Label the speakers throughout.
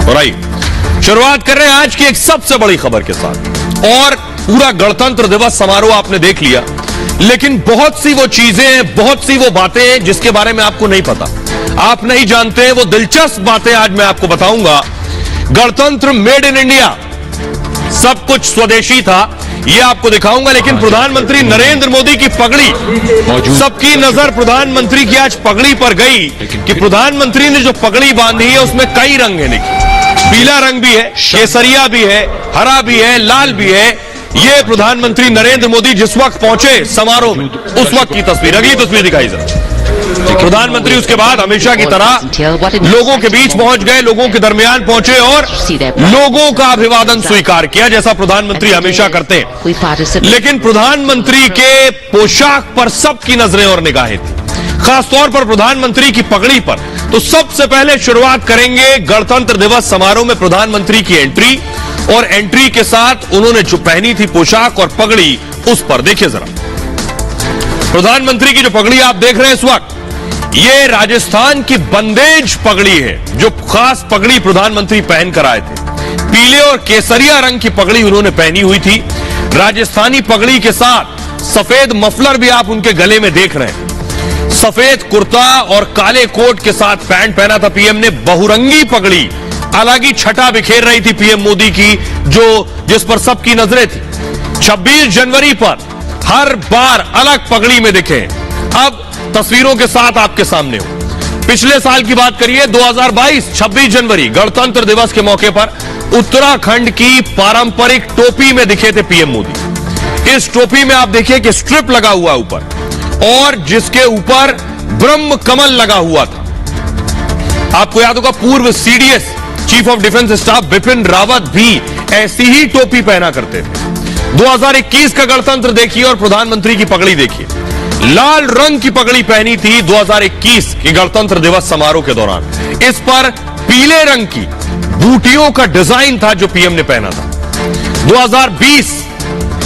Speaker 1: और आइए शुरुआत कर रहे हैं आज की एक सबसे बड़ी खबर के साथ। और पूरा गणतंत्र दिवस समारोह आपने देख लिया, लेकिन बहुत सी वो चीजें, बहुत सी वो बातें जिसके बारे में आपको नहीं पता, आप नहीं जानते, वो दिलचस्प बातें आज मैं आपको बताऊंगा। गणतंत्र मेड इन इंडिया, सब कुछ स्वदेशी था, ये आपको दिखाऊंगा। लेकिन प्रधानमंत्री नरेंद्र मोदी की पगड़ी, सबकी नजर प्रधानमंत्री की आज पगड़ी पर गई कि प्रधानमंत्री ने जो पगड़ी बांधी है उसमें कई रंग है। देखिए, पीला रंग भी है, केसरिया भी है, हरा भी है, लाल भी है। ये प्रधानमंत्री नरेंद्र मोदी जिस वक्त पहुंचे समारोह में, उस वक्त की तस्वीर। अगली तस्वीर दिखाई जरा। प्रधानमंत्री उसके बाद हमेशा की तरह लोगों के बीच पहुंच गए, लोगों के दरमियान पहुंचे और लोगों का अभिवादन स्वीकार किया, जैसा प्रधानमंत्री हमेशा करते हैं। लेकिन प्रधानमंत्री के पोशाक पर सबकी नजरें और निगाहें थी, खासतौर पर प्रधानमंत्री की पगड़ी पर। तो सबसे पहले शुरुआत करेंगे गणतंत्र दिवस समारोह में प्रधानमंत्री की एंट्री, और एंट्री के साथ उन्होंने जो पहनी थी पोशाक और पगड़ी, उस पर देखिए जरा। प्रधानमंत्री की जो पगड़ी आप देख रहे हैं इस वक्त, ये राजस्थान की बंदेज पगड़ी है, जो खास पगड़ी प्रधानमंत्री पहन कर आए थे। पीले और केसरिया रंग की पगड़ी उन्होंने पहनी हुई थी। राजस्थानी पगड़ी के साथ सफेद मफलर भी आप उनके गले में देख रहे हैं। सफेद कुर्ता और काले कोट के साथ पैंट पहना था पीएम ने। बहुरंगी पगड़ी, अलग ही छटा बिखेर रही थी पीएम मोदी की, जिस पर सबकी नजरें थी। 26 जनवरी पर हर बार अलग पगड़ी में दिखे, अब तस्वीरों के साथ आपके सामने हो। पिछले साल की बात करिए, 2022 26 जनवरी गणतंत्र दिवस के मौके पर उत्तराखंड की पारंपरिक टोपी में दिखे थे पीएम मोदी। इस टोपी में आप देखिए कि स्ट्रिप लगा हुआ ऊपर, और जिसके ऊपर ब्रह्म कमल लगा हुआ था। आपको याद होगा, पूर्व CDS chief of defence staff Bipin Rawat भी ऐसी ही टोपी पहना करते थे। 2021 का गणतंत्र देखिए और प्रधानमंत्री की पगड़ी देखिए। लाल रंग की पगड़ी पहनी थी 2021 के गणतंत्र दिवस समारोह के दौरान। इस पर पीले रंग की बूटियों का डिजाइन था जो पीएम ने पहना था। 2020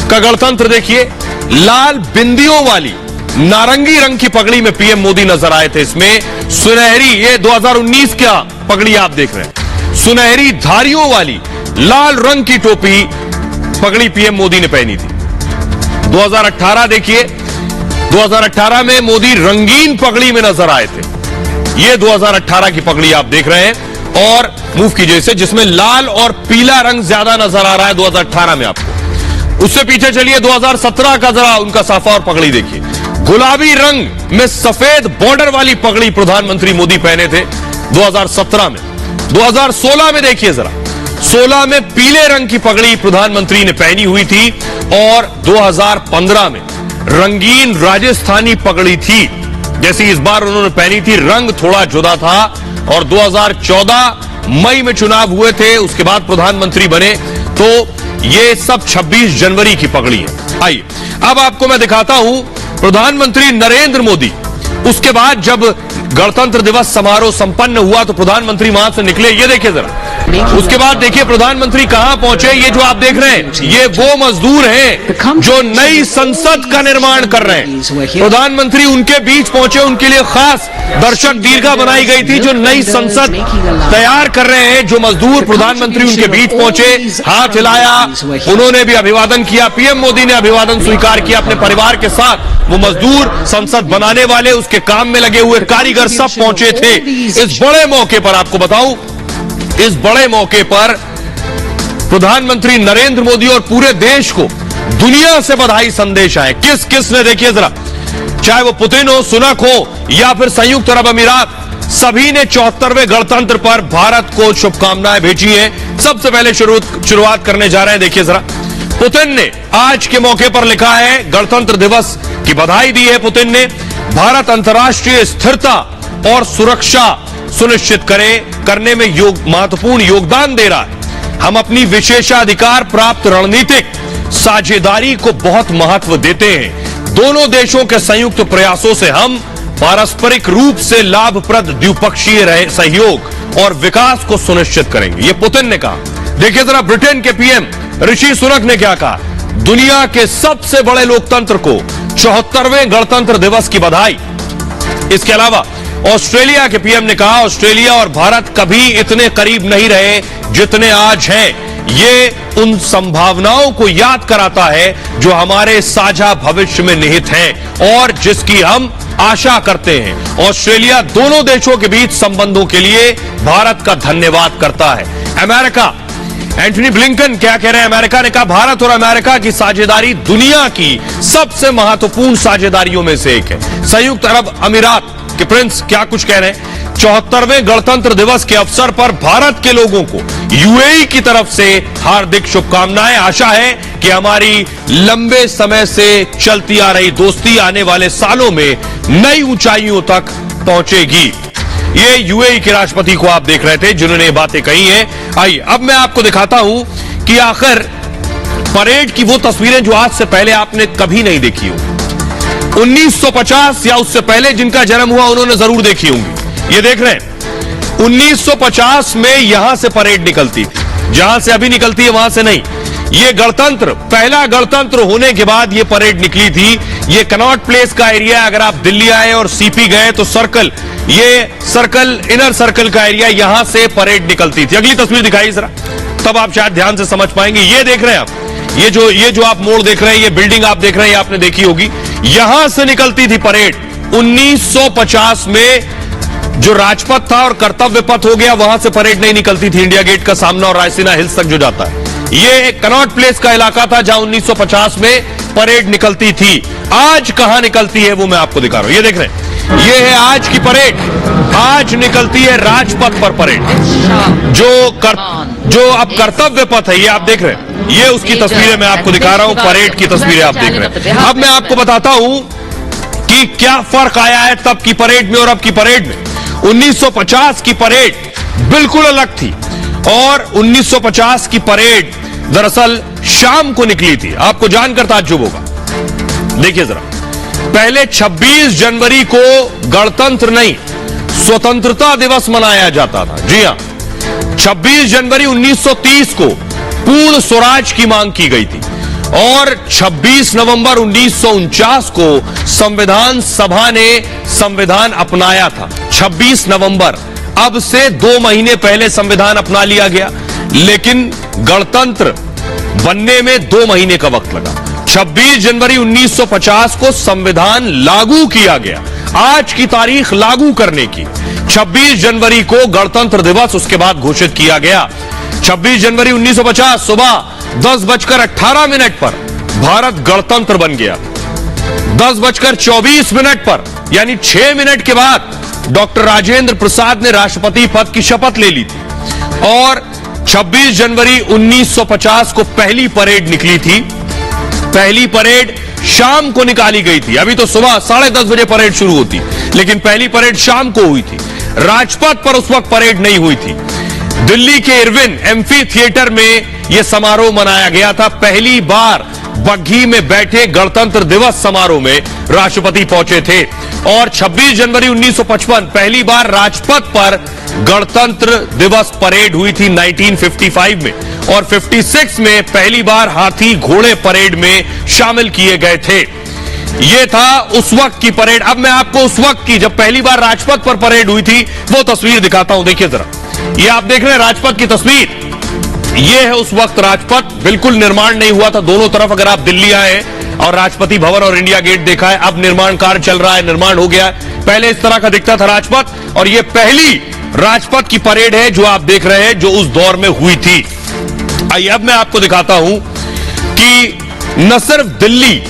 Speaker 1: का गणतंत्र देखिए, लाल बिंदियों वाली नारंगी रंग की पगड़ी में पीएम मोदी नजर आए थे। इसमें सुनहरी, ये 2019 का पगड़ी आप देख रहे हैं, सुनहरी धारियों वाली लाल रंग की टोपी पगड़ी पीएम मोदी ने पहनी थी। 2018 देखिए, 2018 में मोदी रंगीन पगड़ी में नजर आए थे। ये 2018 की पगड़ी आप देख रहे हैं, और मूव कीजिए इसे, जिसमें लाल और पीला रंग ज्यादा नजर आ रहा है 2018 में आपको। उससे पीछे चलिए, 2017 का जरा उनका साफा और पगड़ी देखिए। गुलाबी रंग में सफेद बॉर्डर वाली पगड़ी प्रधानमंत्री मोदी पहने थे 2017 में। 2016 में देखिए जरा, 16 में पीले रंग की पगड़ी प्रधानमंत्री ने पहनी हुई थी, और 2015 में रंगीन राजस्थानी पगड़ी थी जैसी इस बार उन्होंने पहनी थी। रंग थोड़ा जुदा था, और 2014 मई में चुनाव हुए थे, उसके बाद प्रधानमंत्री बने। तो ये सब 26 जनवरी की पगड़ी है। आइए अब आपको मैं दिखाता हूं प्रधानमंत्री नरेंद्र मोदी। उसके बाद जब गणतंत्र दिवस समारोह संपन्न हुआ तो प्रधानमंत्री वहां से निकले, ये देखिए जरा। उसके बाद देखिए प्रधानमंत्री कहां पहुंचे। ये जो आप देख रहे हैं, ये वो मजदूर हैं जो नई संसद का निर्माण कर रहे हैं। प्रधानमंत्री उनके बीच पहुंचे, उनके लिए खास दर्शक दीर्घा बनाई गई थी, जो नई संसद तैयार कर रहे हैं। जो मजदूर, प्रधानमंत्री उनके बीच पहुंचे, हाथ हिलाया, उन्होंने भी अभिवादन किया। पीएम मोदी ने अभिवादन स्वीकार किया अपने परिवार के साथ। वो मजदूर, संसद बनाने वाले, उसके काम में लगे हुए कारीगर सब पहुंचे थे। इस बड़े मौके पर आपको बताऊं, इस बड़े मौके पर प्रधानमंत्री नरेंद्र मोदी और पूरे देश को दुनिया से बधाई संदेश आए। किस किस ने, देखिए जरा, चाहे वो पुतिन हो, सुनक हो, या फिर संयुक्त अरब अमीरात, सभी ने 74वें गणतंत्र पर भारत को शुभकामनाएं भेजी हैं। सबसे पहले शुरुआत करने जा रहे हैं, देखिए जरा। पुतिन ने आज के मौके पर लिखा है, गणतंत्र दिवस की बधाई दी है पुतिन ने। भारत अंतर्राष्ट्रीय स्थिरता और सुरक्षा सुनिश्चित करने में महत्वपूर्ण योगदान दे रहा है। हम अपनी विशेषाधिकार प्राप्त रणनीतिक साझेदारी को बहुत महत्व देते हैं। दोनों देशों के संयुक्त प्रयासों से हम पारस्परिक रूप से लाभप्रद द्विपक्षीय सहयोग और विकास को सुनिश्चित करेंगे, ये पुतिन ने कहा। देखिए जरा, ब्रिटेन के पीएम ऋषि सुनक ने क्या कहा। दुनिया के सबसे बड़े लोकतंत्र को 74वें गणतंत्र दिवस की बधाई। इसके अलावा ऑस्ट्रेलिया के पीएम ने कहा, ऑस्ट्रेलिया और भारत कभी इतने करीब नहीं रहे जितने आज हैं। ये उन संभावनाओं को याद कराता है जो हमारे साझा भविष्य में निहित हैं और जिसकी हम आशा करते हैं। ऑस्ट्रेलिया दोनों देशों के बीच संबंधों के लिए भारत का धन्यवाद करता है। अमेरिका, एंटनी ब्लिंकन क्या कह रहे हैं? अमेरिका ने कहा, भारत और अमेरिका की साझेदारी दुनिया की सबसे महत्वपूर्ण साझेदारियों में से एक है। संयुक्त अरब अमीरात के प्रिंस क्या कुछ कह रहे हैं? 74वें गणतंत्र दिवस के अवसर पर भारत के लोगों को यूएई की तरफ से हार्दिक शुभकामनाएं। आशा है कि हमारी लंबे समय से चलती आ रही दोस्ती आने वाले सालों में नई ऊंचाइयों तक पहुंचेगी। ये यूएई के राष्ट्रपति को आप देख रहे थे जिन्होंने ये बातें कही हैं। आइए अब मैं आपको दिखाता हूं कि आखिर परेड की वो तस्वीरें जो आज से पहले आपने कभी नहीं देखी हो। 1950 या उससे पहले जिनका जन्म हुआ उन्होंने जरूर देखी होंगी। ये देख रहे हैं 1950 में यहां से परेड निकलती थी, जहां से अभी निकलती है वहां से नहीं। ये गणतंत्र, पहला गणतंत्र होने के बाद ये परेड निकली थी। ये कनॉट प्लेस का एरिया, अगर आप दिल्ली आए और सीपी गए तो सर्कल, ये सर्कल, इनर सर्कल का एरिया, यहां से परेड निकलती थी। अगली तस्वीर दिखाइए जरा, तब आप शायद ध्यान से समझ पाएंगे। ये देख रहे हैं आप, ये जो आप मोड़ देख रहे हैं, ये बिल्डिंग आप देख रहे हैं, आपने देखी होगी। यहां से निकलती थी परेड। 1950 में जो राजपथ था और कर्तव्य पथ हो गया, वहां से परेड नहीं निकलती थी। इंडिया गेट का सामना और रायसीना हिल्स तक जो जाता है, ये कनॉट प्लेस का इलाका था जहां 1950 में परेड निकलती थी। आज कहां निकलती है वो मैं आपको दिखा रहा हूं। ये देख रहे हैं, ये है आज की परेड। आज निकलती है राजपथ पर परेड, जो अब कर्तव्य पथ है, ये आप देख रहे हैं। ये उसकी तस्वीरें मैं आपको दिखा रहा हूं, परेड की तस्वीरें आप देख रहे हैं। अब मैं आपको बताता हूं कि क्या फर्क आया है तब की परेड में और अब की परेड में। 1950 की परेड बिल्कुल अलग थी और 1950 की परेड दरअसल शाम को निकली थी। आपको जानकर ताज्जुब होगा। देखिए जरा, पहले 26 जनवरी को गणतंत्र नहीं, स्वतंत्रता दिवस मनाया जाता था। जी हां, 26 जनवरी 1930 को पूर्ण स्वराज की मांग की गई थी और 26 नवंबर 1949 को संविधान सभा ने संविधान अपनाया था। 26 नवंबर, अब से 2 महीने पहले संविधान अपना लिया गया, लेकिन गणतंत्र बनने में 2 महीने का वक्त लगा। 26 जनवरी 1950 को संविधान लागू किया गया। आज की तारीख लागू करने की 26 जनवरी को गणतंत्र दिवस उसके बाद घोषित किया गया। 26 जनवरी 1950 सुबह 10:18 पर भारत गणतंत्र बन गया। 10:24 पर, यानी 6 मिनट के बाद डॉक्टर राजेंद्र प्रसाद ने राष्ट्रपति पद की शपथ ले ली थी और 26 जनवरी 1950 को पहली परेड निकली थी। पहली परेड शाम को निकाली गई थी। अभी तो सुबह 10:30 बजे परेड शुरू होती, लेकिन पहली परेड शाम को हुई थी। राजपथ पर उस वक्त परेड नहीं हुई थी। दिल्ली के इरविन एम्फी थिएटर में यह समारोह मनाया गया था। पहली बार बग्घी में बैठे गणतंत्र दिवस समारोह में राष्ट्रपति पहुंचे थे और 26 जनवरी 1955 पहली बार राजपथ पर गणतंत्र दिवस परेड हुई थी 1955 में और 56 में पहली बार हाथी घोड़े परेड में शामिल किए गए थे। यह था उस वक्त की परेड। अब मैं आपको उस वक्त की, जब पहली बार राजपथ पर परेड हुई थी, वो तस्वीर दिखाता हूं। देखिए जरा, ये आप देख रहे हैं राजपथ की तस्वीर। यह है उस वक्त राजपथ, बिल्कुल निर्माण नहीं हुआ था दोनों तरफ। अगर आप दिल्ली आए और राष्ट्रपति भवन और इंडिया गेट देखा है, अब निर्माण कार्य चल रहा है, निर्माण हो गया है। पहले इस तरह का दिखता था राजपथ और यह पहली राजपथ की परेड है जो आप देख रहे हैं, जो उस दौर में हुई थी। आइए अब मैं आपको दिखाता हूं कि न सिर्फ दिल्ली,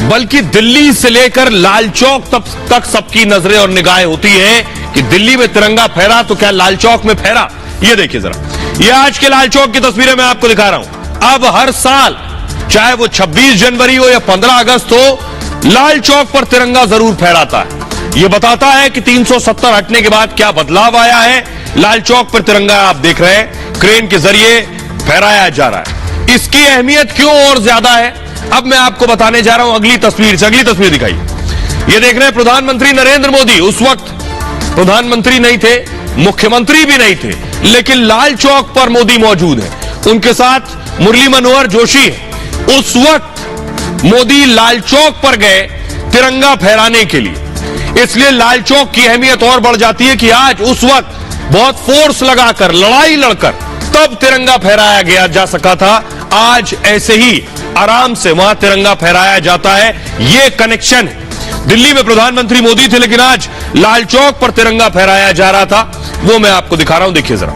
Speaker 1: बल्कि दिल्ली से लेकर लाल चौक तक सबकी नजरें और निगाहें होती हैं कि दिल्ली में तिरंगा फहरा तो क्या लाल चौक में फहरा। ये देखिए जरा, ये आज के लाल चौक की तस्वीरें मैं आपको दिखा रहा हूं। अब हर साल, चाहे वो 26 जनवरी हो या 15 अगस्त हो, लाल चौक पर तिरंगा जरूर फहराता है। यह बताता है कि 370 हटने के बाद क्या बदलाव आया है। लाल चौक पर तिरंगा आप देख रहे हैं, क्रेन के जरिए फहराया जा रहा है। इसकी अहमियत क्यों और ज्यादा है, अब मैं आपको बताने जा रहा हूं अगली तस्वीर से। अगली तस्वीर दिखाइए। यह देख रहे हैं प्रधानमंत्री नरेंद्र मोदी। उस वक्त प्रधानमंत्री नहीं थे, मुख्यमंत्री भी नहीं थे, लेकिन लाल चौक पर मोदी मौजूद है। उनके साथ मुरली मनोहर जोशी है। उस वक्त मोदी लाल चौक पर गए तिरंगा फहराने के लिए। इसलिए लाल चौक की अहमियत और बढ़ जाती है कि आज उस वक्त बहुत फोर्स लगाकर, लड़ाई लड़कर तब तिरंगा फहराया गया जा सका था। आज ऐसे ही आराम से वहां तिरंगा फहराया जाता है। यह कनेक्शन है। दिल्ली में प्रधानमंत्री मोदी थे, लेकिन आज लाल चौक पर तिरंगा फहराया जा रहा था। वो मैं आपको दिखा रहा हूं, देखिए जरा।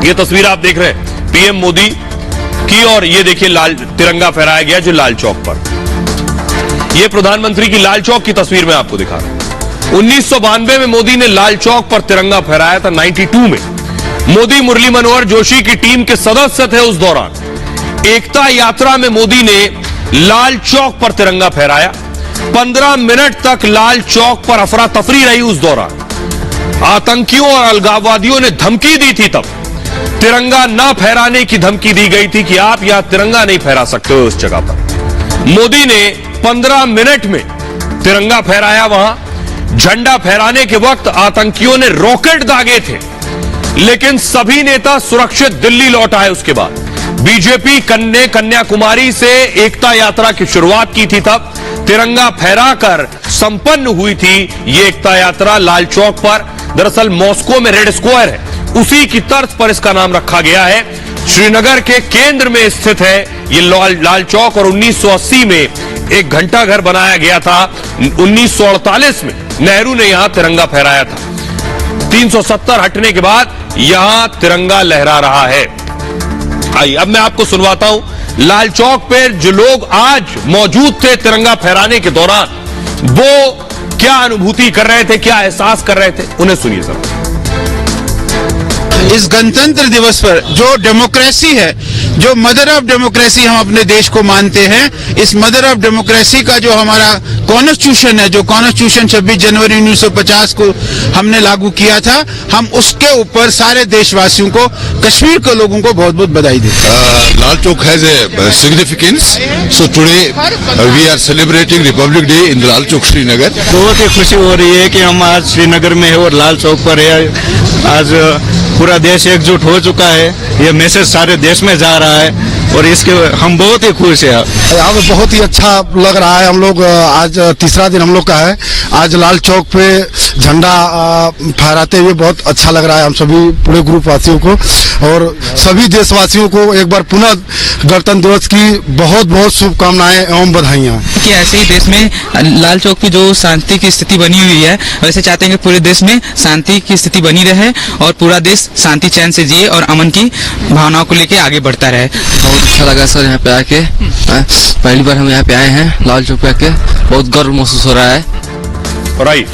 Speaker 1: ये तस्वीर आप देख रहे हैं पीएम मोदी की, और ये देखिए लाल तिरंगा फहराया गया जो लाल चौक पर। ये प्रधानमंत्री की लाल चौक की तस्वीर मैं आपको दिखा रहा हूं। 1992 में मोदी ने लाल चौक पर तिरंगा फहराया था। 92 में मोदी मुरली मनोहर जोशी की टीम के सदस्य थे। उस दौरान एकता यात्रा में मोदी ने लाल चौक पर तिरंगा फहराया। 15 मिनट तक लाल चौक पर अफरा तफरी रही। उस दौरान आतंकियों और अलगाववादियों ने धमकी दी थी। तब तिरंगा ना फहराने की धमकी दी गई थी कि आप यहां तिरंगा नहीं फहरा सकते हो उस जगह पर। मोदी ने 15 मिनट में तिरंगा फहराया। वहां झंडा फहराने के वक्त आतंकियों ने रॉकेट दागे थे, लेकिन सभी नेता सुरक्षित दिल्ली लौट आए। उसके बाद बीजेपी ने कन्याकुमारी से एकता यात्रा की शुरुआत की थी। तब तिरंगा फहराकर संपन्न हुई थी ये एकता यात्रा लाल चौक पर। दरअसल मॉस्को में रेड स्क्वायर है, उसी की तर्ज पर इसका नाम रखा गया है। श्रीनगर के केंद्र में स्थित है ये लाल चौक, और 1980 में एक घंटा घर बनाया गया था। 1948 में नेहरू ने यहां तिरंगा फहराया था। 370 हटने के बाद यहां तिरंगा लहरा रहा है। आइए अब मैं आपको सुनवाता हूं लाल चौक पर जो लोग आज मौजूद थे तिरंगा फहराने के दौरान, वो क्या अनुभूति कर रहे थे, क्या एहसास कर रहे थे, उन्हें सुनिए जरा।
Speaker 2: इस गणतंत्र दिवस पर जो डेमोक्रेसी है, जो मदर ऑफ डेमोक्रेसी हम अपने देश को मानते हैं, इस मदर ऑफ डेमोक्रेसी का जो हमारा कॉन्स्टिट्यूशन है, जो कॉन्स्टिट्यूशन 26 जनवरी 1950 को हमने लागू किया था, हम उसके ऊपर सारे देशवासियों को, कश्मीर के लोगों को बहुत बहुत बधाई देते हैं।
Speaker 3: Lal Chowk has a significance, so today we are celebrating republic day in Lal Chowk Srinagar.
Speaker 4: बहुत ही खुशी हो रही है कि हम आज श्रीनगर में है और लाल चौक पर है। आज पूरा देश एकजुट हो चुका है, ये मैसेज सारे देश में जा रहा है और इसके हम बहुत ही खुश हैं।
Speaker 5: यहाँ पे बहुत ही अच्छा लग रहा है। हम लोग आज तीसरा दिन हम लोग का है। आज लाल चौक पे झंडा फहराते हुए बहुत अच्छा लग रहा है हम सभी पूरे ग्रुप वासियों को, और सभी देशवासियों को एक बार पुनः गणतंत्र दिवस की बहुत बहुत शुभकामनाएं एवं बधाइयाँ।
Speaker 6: कि ऐसे ही देश में लाल चौक की जो शांति की स्थिति बनी हुई है, वैसे चाहते हैं कि पूरे देश में शांति की स्थिति बनी रहे और पूरा देश शांति चैन से जिए और अमन की भावनाओं को लेकर आगे बढ़ता रहे।
Speaker 7: बहुत अच्छा लगा सर यहाँ पे आके। पहली बार हम यहाँ पे आए हैं लाल चौक पे आके, बहुत गर्व महसूस हो रहा है।
Speaker 1: राइट,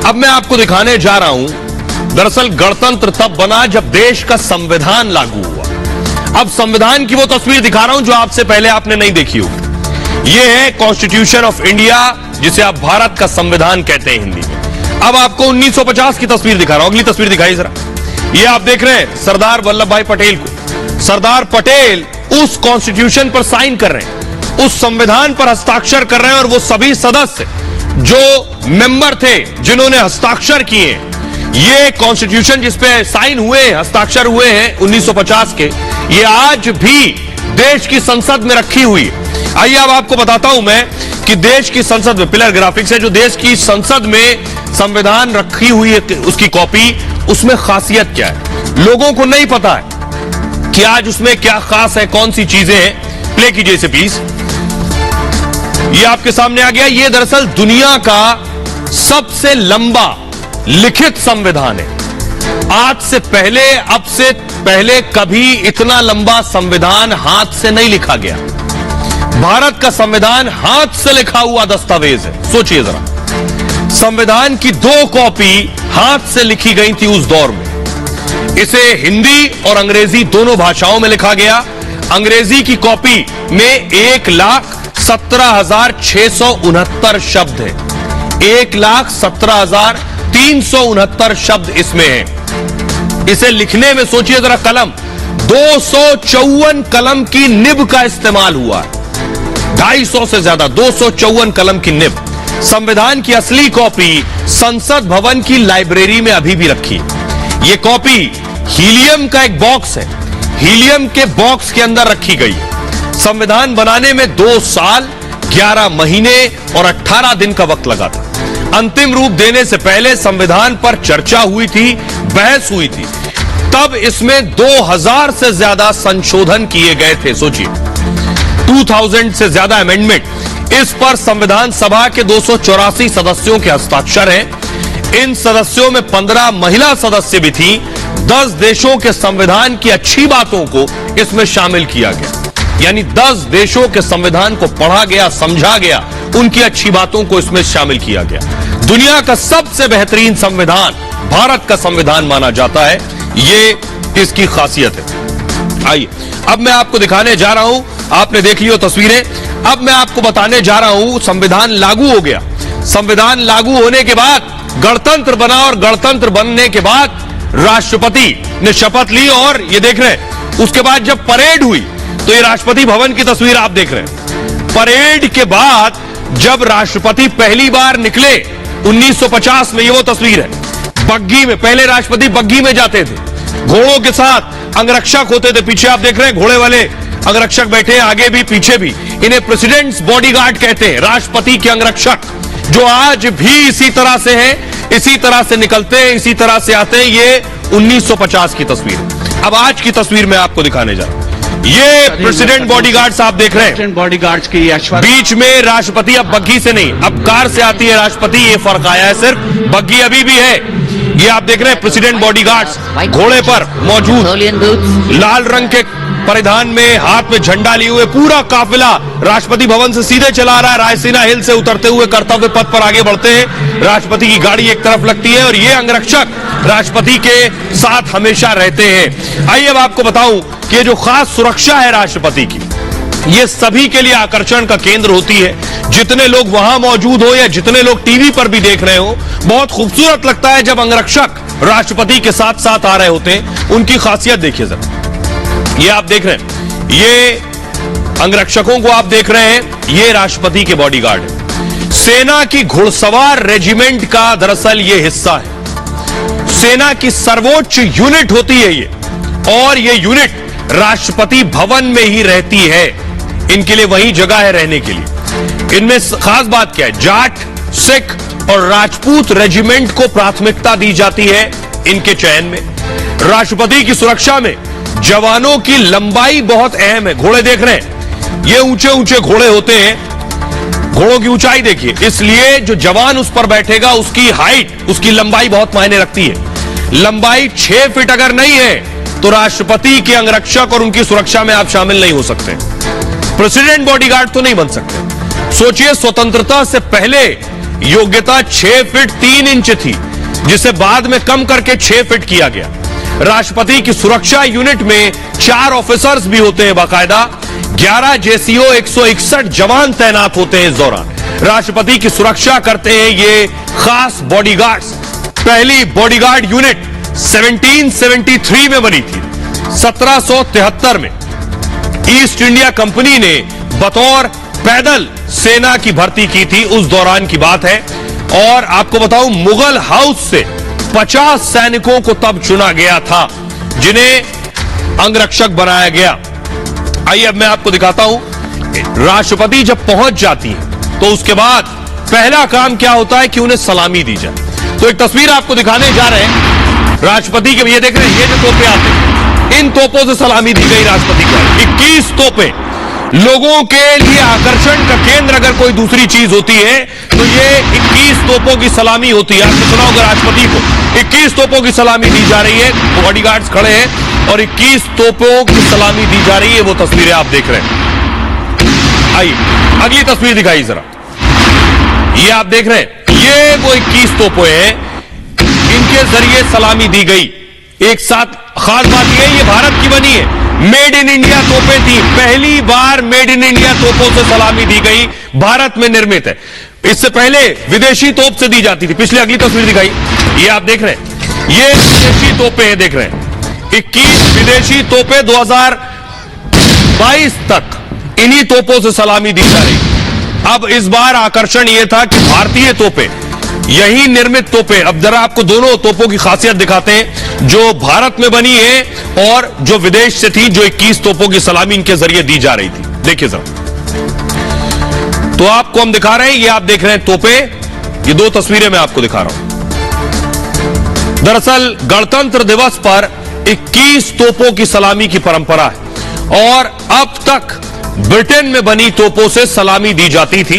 Speaker 1: अब मैं आपको दिखाने जा रहा हूं, दरअसल गणतंत्र तब बना जब देश का संविधान लागू हुआ। अब संविधान की वो तस्वीर दिखा रहा हूं जो आपसे पहले आपने नहीं देखी होगी। ये है कॉन्स्टिट्यूशन ऑफ इंडिया, जिसे आप भारत का संविधान कहते हैं हिंदी में। अब आपको 1950 की तस्वीर दिखा रहा हूं। अगली तस्वीर दिखाई जरा। ये आप देख रहे हैं सरदार वल्लभ भाई पटेल को। सरदार पटेल उस कॉन्स्टिट्यूशन पर साइन कर रहे हैं, उस संविधान पर हस्ताक्षर कर रहे हैं, और वो सभी सदस्य जो मेंबर थे जिन्होंने हस्ताक्षर किए, ये कॉन्स्टिट्यूशन जिसपे साइन हुए, हस्ताक्षर हुए हैं 1950 के, ये आज भी देश की संसद में रखी हुई है। आइए अब आपको बताता हूं मैं कि देश की संसद में, पिलर ग्राफिक्स है, जो देश की संसद में संविधान रखी हुई है उसकी कॉपी, उसमें खासियत क्या है। लोगों को नहीं पता है कि आज उसमें क्या खास है, कौन सी चीजें हैं। प्ले कीजिए इसे प्लीज। ये आपके सामने आ गया। ये दरअसल दुनिया का सबसे लंबा लिखित संविधान है। आज से पहले, अब से पहले कभी इतना लंबा संविधान हाथ से नहीं लिखा गया। भारत का संविधान हाथ से लिखा हुआ दस्तावेज है। सोचिए जरा, संविधान की 2 कॉपी हाथ से लिखी गई थी उस दौर में। इसे हिंदी और अंग्रेजी दोनों भाषाओं में लिखा गया। अंग्रेजी की कॉपी में 1,17,669 शब्द है। 1,17,369 शब्द इसमें है। इसे लिखने में सोचिए जरा, कलम 254 कलम की निब का इस्तेमाल हुआ। 250 से ज्यादा, 254 कलम की निब। संविधान की असली कॉपी संसद भवन की लाइब्रेरी में अभी भी रखी है। यह कॉपी हीलियम का एक बॉक्स है, हीलियम के बॉक्स के अंदर रखी गई। संविधान बनाने में 2 साल 11 महीने और 18 दिन का वक्त लगा था। अंतिम रूप देने से पहले संविधान पर चर्चा हुई थी, बहस हुई थी। तब इसमें 2000 से ज्यादा संशोधन किए गए थे। सोचिए, 2000 से ज्यादा अमेंडमेंट। इस पर संविधान सभा के 284 सदस्यों के हस्ताक्षर हैं। इन सदस्यों में 15 महिला सदस्य भी थी। 10 देशों के संविधान की अच्छी बातों को इसमें शामिल किया गया, यानी 10 देशों के संविधान को पढ़ा गया, समझा गया, उनकी अच्छी बातों को इसमें शामिल किया गया। दुनिया का सबसे बेहतरीन संविधान भारत का संविधान माना जाता है। ये इसकी खासियत है। आइए अब मैं आपको दिखाने जा रहा हूं, आपने देख लियो तस्वीरें। अब मैं आपको बताने जा रहा हूं, संविधान लागू हो गया। संविधान लागू होने के बाद गणतंत्र बना और गणतंत्र बनने के बाद राष्ट्रपति ने शपथ ली और ये देख रहे हैं। उसके बाद जब परेड हुई तो ये राष्ट्रपति भवन की तस्वीर आप देख रहे हैं। परेड के बाद जब राष्ट्रपति पहली बार निकले 1950 में, ये वो तस्वीर है। बग्घी में, पहले राष्ट्रपति बग्घी में जाते थे, घोड़ों के साथ अंगरक्षक होते थे। पीछे आप देख रहे हैं घोड़े वाले अंगरक्षक बैठे हैं, आगे भी पीछे भी। इन्हें प्रेसिडेंट्स बॉडीगार्ड कहते हैं, राष्ट्रपति के अंगरक्षक, जो आज भी इसी तरह से हैं, इसी तरह से निकलते हैं, इसी तरह से आते हैं। ये 1950 की तस्वीर है। अब आज की तस्वीर मैं आपको दिखाने जा रहा हूं। ये प्रेसिडेंट बॉडीगार्ड्स आप देख रहे हैं,
Speaker 8: बॉडीगार्ड्स की
Speaker 1: बीच में राष्ट्रपति। अब बग्घी से नहीं, अब कार से आती है राष्ट्रपति, ये फर्क आया है सिर्फ। बग्घी अभी भी है। ये आप देख रहे हैं प्रेसिडेंट बॉडीगार्ड्स घोड़े पर मौजूद, लाल रंग के परिधान में, हाथ में झंडा लिए हुए, पूरा काफिला राष्ट्रपति भवन से सीधे चला रहा है। रायसीना हिल से उतरते हुए कर्तव्य पथ पर आगे बढ़ते हैं। राष्ट्रपति की गाड़ी एक तरफ लगती है और ये अंगरक्षक राष्ट्रपति के साथ हमेशा रहते हैं। आइए अब आपको बताऊं कि ये जो खास सुरक्षा है राष्ट्रपति की, ये सभी के लिए आकर्षण का केंद्र होती है। जितने लोग वहां मौजूद हो या जितने लोग टीवी पर भी देख रहे हो, बहुत खूबसूरत लगता है जब अंगरक्षक राष्ट्रपति के साथ साथ आ रहे होते हैं। उनकी खासियत देखिए जरा, ये आप देख रहे हैं, ये अंगरक्षकों को आप देख रहे हैं, ये राष्ट्रपति के बॉडीगार्ड है। सेना की घुड़सवार रेजिमेंट का दरअसल ये हिस्सा है। सेना की सर्वोच्च यूनिट होती है ये, और ये यूनिट राष्ट्रपति भवन में ही रहती है। इनके लिए वही जगह है रहने के लिए। इनमें खास बात क्या है, जाट, सिख और राजपूत रेजिमेंट को प्राथमिकता दी जाती है इनके चयन में। राष्ट्रपति की सुरक्षा में जवानों की लंबाई बहुत अहम है। घोड़े देख रहे हैं, ये ऊंचे ऊंचे घोड़े होते हैं। घोड़ों की ऊंचाई देखिए, इसलिए जो जवान उस पर बैठेगा उसकी हाइट, उसकी लंबाई बहुत मायने रखती है। लंबाई 6 फीट अगर नहीं है तो राष्ट्रपति के अंगरक्षक और उनकी सुरक्षा में आप शामिल नहीं हो सकते। प्रेसिडेंट बॉडीगार्ड तो नहीं बन सकते। सोचिए, स्वतंत्रता से पहले योग्यता 6 फीट 3 इंच थी, जिसे बाद में कम करके 6 फीट किया गया। राष्ट्रपति की सुरक्षा यूनिट में 4 ऑफिसर्स भी होते हैं बाकायदा। 11 जेसीओ 161 जवान तैनात होते हैं इस दौरान। राष्ट्रपति की सुरक्षा करते हैं ये खास बॉडीगार्ड्स। पहली बॉडीगार्ड यूनिट 1773 में बनी थी। 1773 में ईस्ट इंडिया कंपनी ने बतौर पैदल सेना की भर्ती की थी, उस दौरान की बात है। और आपको बताऊं, मुगल हाउस से 50 सैनिकों को तब चुना गया था जिन्हें अंगरक्षक बनाया गया। आइए अब मैं आपको दिखाता हूं, राष्ट्रपति जब पहुंच जाती है तो उसके बाद पहला काम क्या होता है कि उन्हें सलामी दी जाए। तो एक तस्वीर आपको दिखाने जा रहे हैं राष्ट्रपति के। ये देख रहे हैं, ये जो तोपें आते हैं, इन तोपों से सलामी दी गई राष्ट्रपति को। 21 तोपें। लोगों के लिए आकर्षण का केंद्र अगर कोई दूसरी चीज होती है तो ये 21 तोपों की सलामी होती है। आपने सुना होगा राष्ट्रपति को 21 तोपों की सलामी दी जा रही है। बॉडीगार्ड्स खड़े हैं और 21 तोपों की सलामी दी जा रही है। वो तस्वीरें आप देख रहे हैं। आइए अगली तस्वीर दिखाइए जरा। ये आप देख रहे हैं, ये वो 21 तोपें हैं, इनके जरिए सलामी दी गई। एक साथ खास बात यह, ये भारत की बनी है, मेड इन इंडिया तोपें थी। पहली बार मेड इन इंडिया तोपों से सलामी दी गई, भारत में निर्मित है। इससे पहले विदेशी तोप से दी जाती थी। पिछले अगली तस्वीर दिखाई, ये आप देख रहे हैं, ये विदेशी तोपें हैं, देख रहे हैं 21 विदेशी तोपें। 2022 तक इन्हीं तोपों से सलामी दी जा रही। अब इस बार आकर्षण यह था कि भारतीय तोपें, यही निर्मित तोपें। अब जरा आपको दोनों तोपों की खासियत दिखाते हैं, जो भारत में बनी है और जो विदेश से थी, जो 21 तोपों की सलामी इनके जरिए दी जा रही थी। देखिए जरा, तो आपको हम दिखा रहे हैं, ये आप देख रहे हैं तोपें, ये दो तस्वीरें मैं आपको दिखा रहा हूं। दरअसल गणतंत्र दिवस पर 21 तोपों की सलामी की परंपरा है और अब तक ब्रिटेन में बनी तोपों से सलामी दी जाती थी।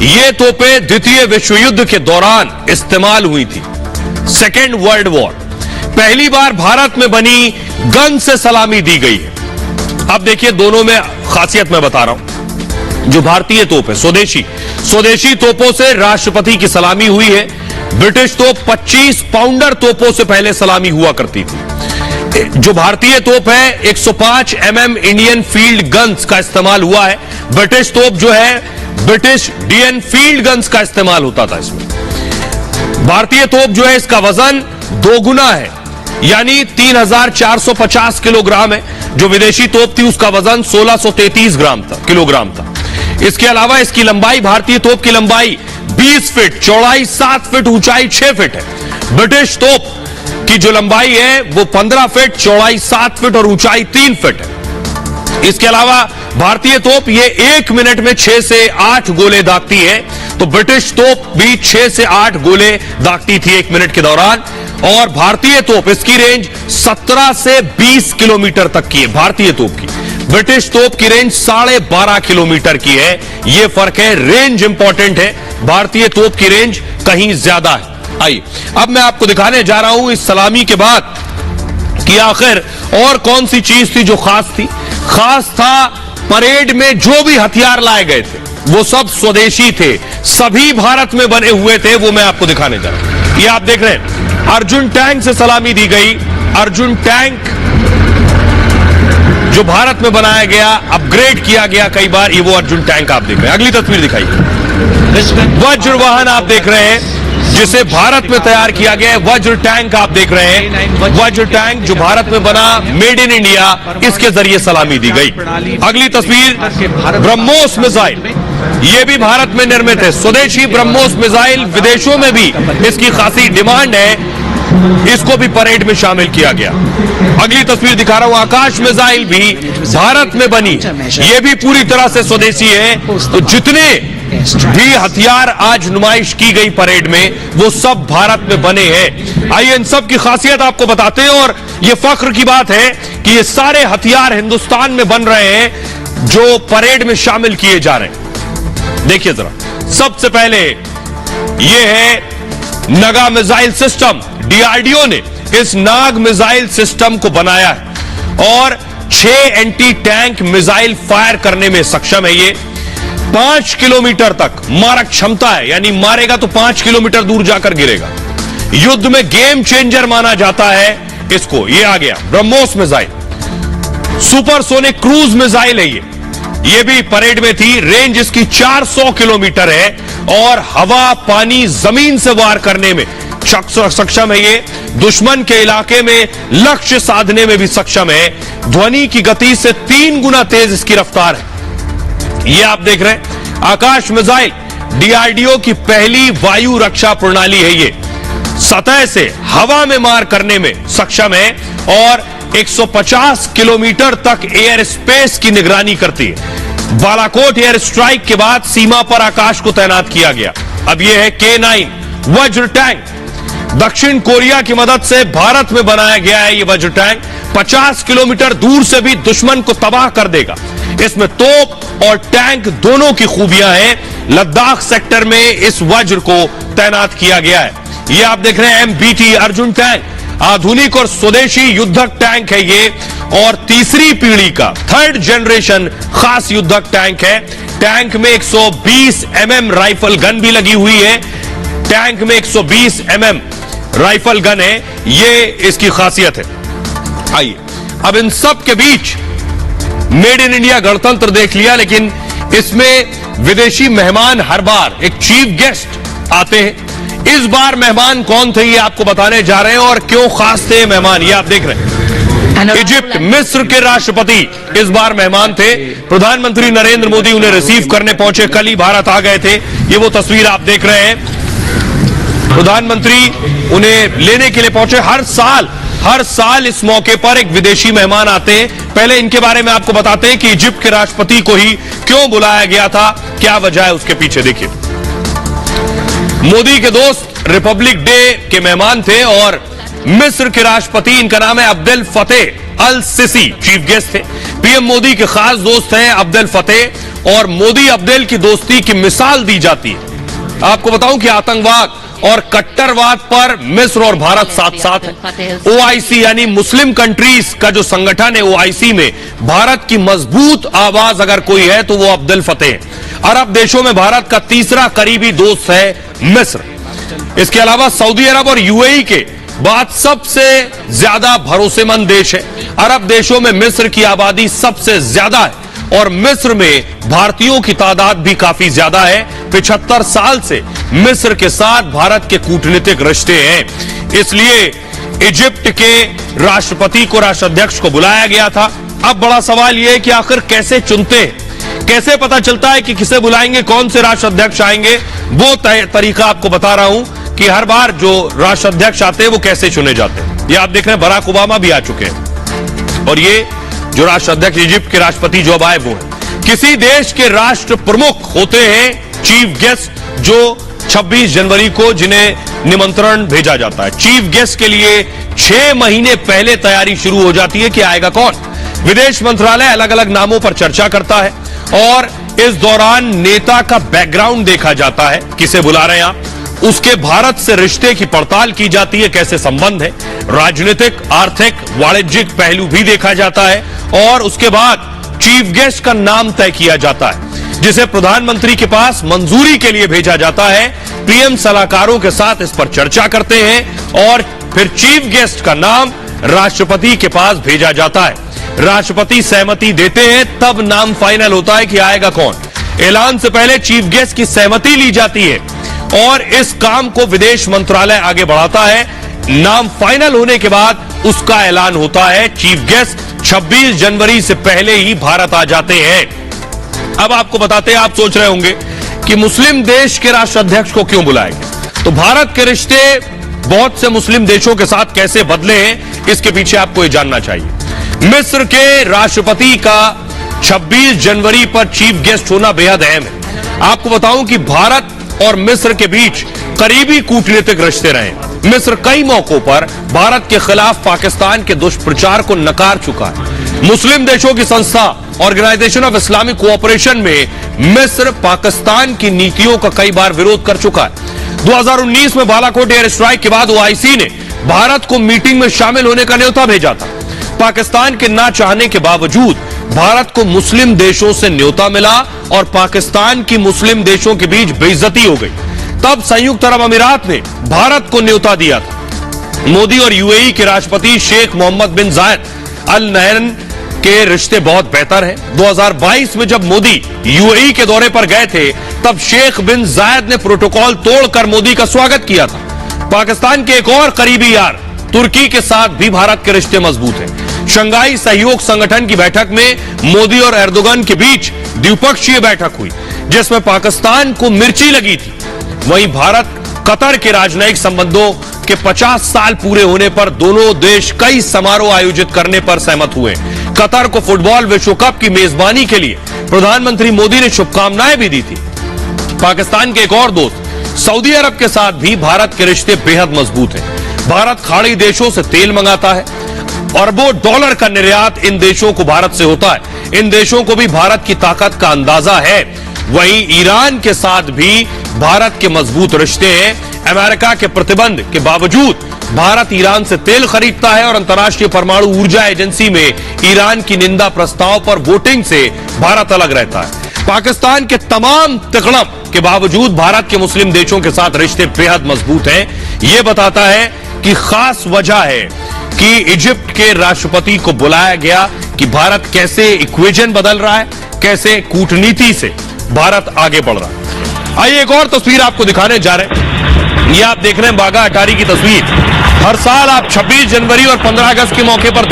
Speaker 1: ये तोपें द्वितीय विश्व युद्ध के दौरान इस्तेमाल हुई थी, सेकेंड वर्ल्ड वॉर। पहली बार भारत में बनी गन से सलामी दी गई है। अब देखिए दोनों में खासियत मैं बता रहा हूं। जो भारतीय तोप है स्वदेशी तोपों से राष्ट्रपति की सलामी हुई है। ब्रिटिश तोप 25 पाउंडर तोपों से पहले सलामी हुआ करती थी। जो भारतीय तोप है 105 mm इंडियन फील्ड गन्स का इस्तेमाल हुआ है। ब्रिटिश तोप जो है ब्रिटिश डीएन फील्ड गन्स का इस्तेमाल होता था। इसमें भारतीय तोप जो है इसका वजन 2 गुना है, यानी 3450 किलोग्राम है। जो विदेशी तोप थी उसका वजन 1633 किलोग्राम था। इसके अलावा इसकी लंबाई, भारतीय तोप की लंबाई 20 फीट, चौड़ाई 7 फीट, ऊंचाई 6 फीट है। ब्रिटिश तोप की जो लंबाई है वो 15 फीट, चौड़ाई 7 फीट और ऊंचाई 3 फीट है। इसके अलावा भारतीय तोप ये 1 मिनट में 6 से 8 गोले दागती है, तो ब्रिटिश तोप भी 6 से 8 गोले दागती थी 1 मिनट के दौरान। और भारतीय तोप इसकी रेंज 17 से 20 किलोमीटर तक की है भारतीय तोप की। ब्रिटिश तोप की रेंज 12.5 किलोमीटर की है। यह फर्क है, रेंज इंपॉर्टेंट है, भारतीय तोप की रेंज कहीं ज्यादा है। आइए अब मैं आपको दिखाने जा रहा हूं इस सलामी के बाद कि आखिर और कौन सी चीज थी जो खास थी। खास था परेड में जो भी हथियार लाए गए थे वो सब स्वदेशी थे, सभी भारत में बने हुए थे। वो मैं आपको दिखाने जा रहा हूं। ये आप देख रहे हैं अर्जुन टैंक से सलामी दी गई। अर्जुन टैंक जो भारत में बनाया गया, अपग्रेड किया गया कई बार, ये वो अर्जुन टैंक आप देख रहे हैं। अगली तस्वीर दिखाइए। वज्र वाहन आप देख रहे हैं जिसे भारत में तैयार किया गया है। वज्र टैंक आप देख रहे हैं। वज्र टैंक जो भारत में बना, मेड इन इंडिया, इसके जरिए सलामी दी गई। अगली तस्वीर ब्रह्मोस मिसाइल, ये भी भारत में निर्मित है। स्वदेशी ब्रह्मोस मिसाइल, विदेशों में भी इसकी खासी डिमांड है, इसको भी परेड में शामिल किया गया। अगली तस्वीर दिखा रहा हूं, आकाश मिसाइल भी भारत में बनी, ये भी पूरी तरह से स्वदेशी है। तो जितने भी हथियार आज नुमाइश की गई परेड में वो सब भारत में बने हैं। आइए इन सब की खासियत आपको बताते हैं और ये फख्र की बात है कि ये सारे हथियार हिंदुस्तान में बन रहे हैं जो परेड में शामिल किए जा रहे हैं। देखिए जरा, सबसे पहले ये है नगा मिसाइल सिस्टम। डीआरडीओ ने इस नाग मिसाइल सिस्टम को बनाया है और 6 एंटी टैंक मिसाइल फायर करने में सक्षम है। ये 5 किलोमीटर तक मारक क्षमता है, यानी मारेगा तो 5 किलोमीटर दूर जाकर गिरेगा। युद्ध में गेम चेंजर माना जाता है इसको। ये आ गया BrahMos missile. Supersonic cruise missile है ये भी परेड में थी। रेंज इसकी 400 किलोमीटर है और हवा, पानी, जमीन से वार करने में सक्षम है। ये दुश्मन के इलाके में लक्ष्य साधने में भी सक्षम है। ध्वनि की गति से 3 गुना तेज इसकी रफ्तार है। ये आप देख रहे हैं आकाश मिसाइल, डीआरडीओ की पहली वायु रक्षा प्रणाली है। ये सतह से हवा में मार करने में सक्षम है और 150 किलोमीटर तक एयर स्पेस की निगरानी करती है। बालाकोट एयर स्ट्राइक के बाद सीमा पर आकाश को तैनात किया गया। अब यह है K9 वज्र टैंक। दक्षिण कोरिया की मदद से भारत में बनाया गया है। यह वज्र टैंक 50 किलोमीटर दूर से भी दुश्मन को तबाह कर देगा। इसमें तोप और टैंक दोनों की खूबियां हैं। लद्दाख सेक्टर में इस वज्र को तैनात किया गया है। यह आप देख रहे हैं MBT अर्जुन टैंक, आधुनिक और स्वदेशी युद्धक टैंक है ये और तीसरी पीढ़ी का 3rd जनरेशन खास युद्धक टैंक है। टैंक में 120 mm राइफल गन भी लगी हुई है। टैंक में 120 mm राइफल गन है, ये इसकी खासियत है। आइए अब इन सब के बीच मेड इन इंडिया गणतंत्र देख लिया, लेकिन इसमें विदेशी मेहमान हर बार एक चीफ गेस्ट आते हैं। इस बार मेहमान कौन थे ये आपको बताने जा रहे हैं और क्यों खास थे मेहमान, ये आप देख रहे हैं। इजिप्ट, मिस्र के राष्ट्रपति इस बार मेहमान थे। प्रधानमंत्री नरेंद्र मोदी उन्हें रिसीव करने पहुंचे, कल ही भारत आ गए थे। ये वो तस्वीर आप देख रहे हैं। प्रधानमंत्री उन्हें लेने के लिए पहुंचे। हर साल इस मौके पर एक विदेशी मेहमान आते हैं। पहले इनके बारे में आपको बताते हैं कि इजिप्ट के राष्ट्रपति को ही क्यों बुलाया गया था, क्या वजह है उसके पीछे। देखिए मोदी के दोस्त रिपब्लिक डे के मेहमान थे और मिस्र के राष्ट्रपति, इनका नाम है Abdel Fattah al Sisi, chief guest थे। पीएम मोदी के खास दोस्त हैं अब्देल फतेह, और मोदी अब्देल की दोस्ती की मिसाल दी जाती है। आपको बताऊं कि आतंकवाद और कट्टरवाद पर मिस्र और भारत साथ साथ है। ओआईसी यानी मुस्लिम कंट्रीज का जो संगठन है, ओआईसी में भारत की मजबूत आवाज अगर कोई है तो वो अब्देल फतेह। अरब देशों में भारत का तीसरा करीबी दोस्त है मिस्र। इसके अलावा सऊदी अरब और यूएई के बाद सबसे ज्यादा भरोसेमंद देश है। अरब देशों में मिस्र की आबादी सबसे ज्यादा है और मिस्र में भारतीयों की तादाद भी काफी ज्यादा है। 75 साल से मिस्र के साथ भारत के कूटनीतिक रिश्ते हैं, इसलिए इजिप्ट के राष्ट्रपति को, राष्ट्राध्यक्ष को बुलाया गया था। अब बड़ा सवाल यह है कि आखिर कैसे चुनते हैं, कैसे पता चलता है कि किसे बुलाएंगे, कौन से राष्ट्राध्यक्ष आएंगे। वो तरीका आपको बता रहा हूं कि हर बार जो राष्ट्राध्यक्ष आते हैं वो कैसे चुने जाते हैं। ये आप देख रहे हैं, बराक ओबामा भी आ चुके हैं और ये जो राष्ट्राध्यक्ष इजिप्ट के राष्ट्रपति जो अब आए वो है। किसी देश के राष्ट्र प्रमुख होते हैं चीफ गेस्ट, जो 26 जनवरी को जिन्हें निमंत्रण भेजा जाता है। चीफ गेस्ट के लिए 6 महीने पहले तैयारी शुरू हो जाती है कि आएगा कौन। विदेश मंत्रालय अलग अलग नामों पर चर्चा करता है और इस दौरान नेता का बैकग्राउंड देखा जाता है, किसे बुला रहे हैं आप, उसके भारत से रिश्ते की पड़ताल की जाती है, कैसे संबंध है, राजनीतिक, आर्थिक, वाणिज्यिक पहलू भी देखा जाता है और उसके बाद चीफ गेस्ट का नाम तय किया जाता है, जिसे प्रधानमंत्री के पास मंजूरी के लिए भेजा जाता है। पीएम सलाहकारों के साथ इस पर चर्चा करते हैं और फिर चीफ गेस्ट का नाम राष्ट्रपति के पास भेजा जाता है। राष्ट्रपति सहमति देते हैं, तब नाम फाइनल होता है कि आएगा कौन। ऐलान से पहले चीफ गेस्ट की सहमति ली जाती है और इस काम को विदेश मंत्रालय आगे बढ़ाता है। नाम फाइनल होने के बाद उसका ऐलान होता है। चीफ गेस्ट 26 जनवरी से पहले ही भारत आ जाते हैं। अब आपको बताते हैं, आप सोच रहे होंगे कि मुस्लिम देश के राष्ट्राध्यक्ष को क्यों बुलाया गया, तो भारत के रिश्ते बहुत से मुस्लिम देशों के साथ कैसे बदले हैं, इसके पीछे आपको यह जानना चाहिए। मिस्र के राष्ट्रपति का 26 जनवरी पर चीफ गेस्ट होना बेहद अहम है। आपको बताऊं कि भारत और मिस्र के बीच करीबी कूटनीतिक रिश्ते रहे। मिस्र कई मौकों पर भारत के खिलाफ पाकिस्तान के दुष्प्रचार को नकार चुका है। मुस्लिम देशों की संस्था ऑर्गेनाइजेशन ऑफ इस्लामिक कोऑपरेशन में मिस्र पाकिस्तान की नीतियों का कई बार विरोध कर चुका है। 2019 में बालाकोट एयर स्ट्राइक के बाद ओआईसी ने भारत को मीटिंग में शामिल होने का न्योता भेजा था। पाकिस्तान के ना चाहने के बावजूद भारत को मुस्लिम देशों से न्योता मिला और पाकिस्तान की मुस्लिम देशों के बीच बेइज्जती हो गई। तब संयुक्त अरब अमीरात ने भारत को न्योता दिया था। मोदी और यूएई के राष्ट्रपति शेख मोहम्मद बिन जायद अल नहयान के रिश्ते बहुत बेहतर हैं। 2022 में जब मोदी यूएई के दौरे पर गए थे, तब शेख बिन जायद ने प्रोटोकॉल तोड़कर मोदी का स्वागत किया था। पाकिस्तान के एक और करीबी यार तुर्की के साथ भी भारत के रिश्ते मजबूत हैं। शंघाई सहयोग संगठन की बैठक में मोदी और एर्दोगन के बीच द्विपक्षीय बैठक हुई, जिसमें पाकिस्तान को मिर्ची लगी थी। वहीं भारत कतर के राजनयिक संबंधों के 50 साल पूरे होने पर दोनों देश कई समारोह आयोजित करने पर सहमत हुए। कतर को फुटबॉल विश्व कप की मेजबानी के लिए प्रधानमंत्री मोदी ने शुभकामनाएं भी दी थी। पाकिस्तान के एक और दोस्त सऊदी अरब के साथ भी भारत के रिश्ते बेहद मजबूत हैं। भारत खाड़ी देशों से तेल मंगाता है, अरबों डॉलर का निर्यात इन देशों को भारत से होता है। इन देशों को भी भारत की ताकत का अंदाजा है। वहीं ईरान के साथ भी भारत के मजबूत रिश्ते हैं। अमेरिका के प्रतिबंध के बावजूद भारत ईरान से तेल खरीदता है और अंतर्राष्ट्रीय परमाणु ऊर्जा एजेंसी में ईरान की निंदा प्रस्ताव पर वोटिंग से भारत अलग रहता है। पाकिस्तान के तमाम तिकड़म के बावजूद भारत के मुस्लिम देशों के साथ रिश्ते बेहद मजबूत हैं। यह बताता है कि खास वजह है कि इजिप्ट के राष्ट्रपति को बुलाया गया कि भारत कैसे इक्वेशन बदल रहा है, कैसे कूटनीति से भारत आगे बढ़ रहा है। आइए एक और तस्वीर आपको दिखाने जा रहे हैं। ये आप देख रहे हैं बागा अटारी की तस्वीर। हर साल आप 26 जनवरी और 15 अगस्त के मौके पर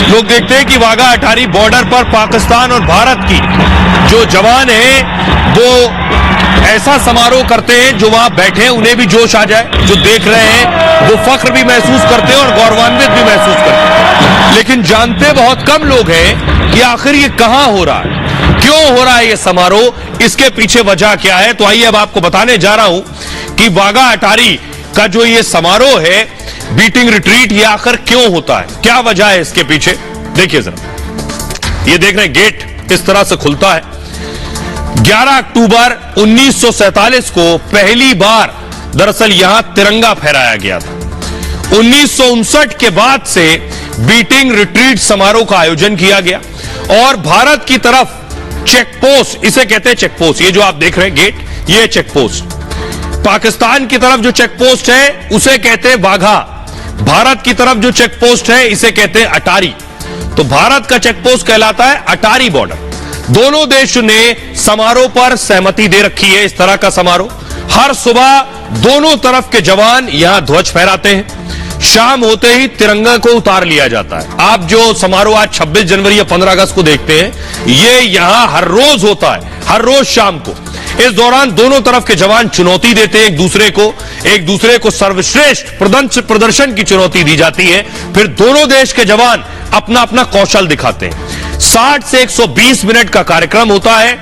Speaker 1: लोग देखते हैं कि बागा अटारी बॉर्डर पर पाकिस्तान और भारत की जो जवान है वो ऐसा समारोह करते हैं, जो वहां बैठे हैं उन्हें भी जोश आ जाए, जो देख रहे हैं वो फख्र भी महसूस करते हैं और गौरवान्वित भी महसूस करते हैं। लेकिन जानते बहुत कम लोग हैं कि आखिर ये कहां हो रहा है, क्यों हो रहा है ये समारोह, इसके पीछे वजह क्या है। तो आइए अब आपको बताने जा रहा हूं कि वाघा अटारी का जो ये समारोह है, बीटिंग रिट्रीट, ये आखिर क्यों होता है, क्या वजह है इसके पीछे। देखिए जरा, ये देख रहे हैं गेट इस तरह से खुलता है। 11 अक्टूबर 1947 को पहली बार दरअसल यहां तिरंगा फहराया गया था। 1959 के बाद से बीटिंग रिट्रीट समारोह का आयोजन किया गया और भारत की तरफ चेक पोस्ट, इसे कहते हैं चेक पोस्ट, ये जो आप देख रहे हैं गेट, ये चेक पोस्ट। पाकिस्तान की तरफ जो चेक पोस्ट है उसे कहते हैं वाघा, भारत की तरफ जो चेक पोस्ट है इसे कहते हैं अटारी। तो भारत का चेक पोस्ट कहलाता है अटारी बॉर्डर। दोनों देशों ने समारोह पर सहमति दे रखी है। इस तरह का समारोह हर सुबह दोनों तरफ के जवान यहां ध्वज फहराते हैं, शाम होते ही तिरंगा को उतार लिया जाता है। आप जो समारोह आज 26 जनवरी या 15 अगस्त को देखते हैं, ये यहां हर रोज होता है, हर रोज शाम को। इस दौरान दोनों तरफ के जवान चुनौती देते हैं एक दूसरे को सर्वश्रेष्ठ प्रदर्शन की चुनौती दी जाती है। फिर दोनों देश के जवान अपना अपना कौशल दिखाते हैं। 60 से 120 मिनट का कार्यक्रम होता है।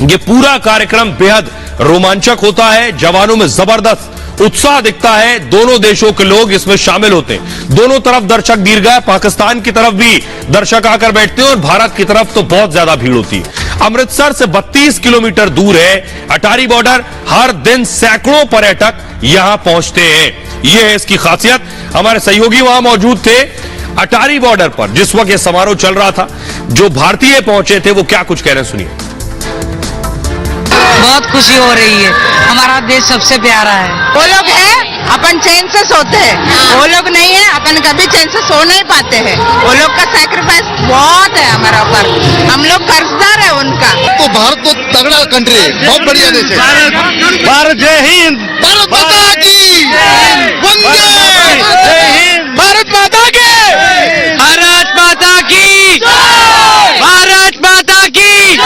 Speaker 1: यह पूरा कार्यक्रम बेहद रोमांचक होता है, जवानों में जबरदस्त उत्साह दिखता है। दोनों देशों के लोग इसमें शामिल होते हैं। दोनों तरफ दर्शक दीर्घा, पाकिस्तान की तरफ भी दर्शक आकर बैठते हैं और भारत की तरफ तो बहुत ज्यादा भीड़ होती है। अमृतसर से 32 किलोमीटर दूर है अटारी बॉर्डर। हर दिन सैकड़ों पर्यटक यहां पहुंचते हैं, यह है इसकी खासियत। हमारे सहयोगी वहां मौजूद थे अटारी बॉर्डर पर जिस वक्त यह समारोह चल रहा था। जो भारतीय पहुंचे थे वो क्या कुछ कह रहे हैं, सुनिए।
Speaker 8: बहुत खुशी हो रही है, हमारा देश सबसे प्यारा है।
Speaker 9: वो लोग हैं, अपन चैन से सोते हैं, वो लोग नहीं है, अपन कभी चैन से सो नहीं पाते हैं। वो लोग का सैक्रिफाइस बहुत है हमारा ऊपर, हम लोग कर्जदार है उनका।
Speaker 3: तो भारत तो तगड़ा कंट्री है, बहुत बढ़िया देश है।
Speaker 4: भारत जय हिंद,
Speaker 3: भारत माता की वंदे,
Speaker 2: भारत माता के,
Speaker 8: भारत माता की, भारत माता की,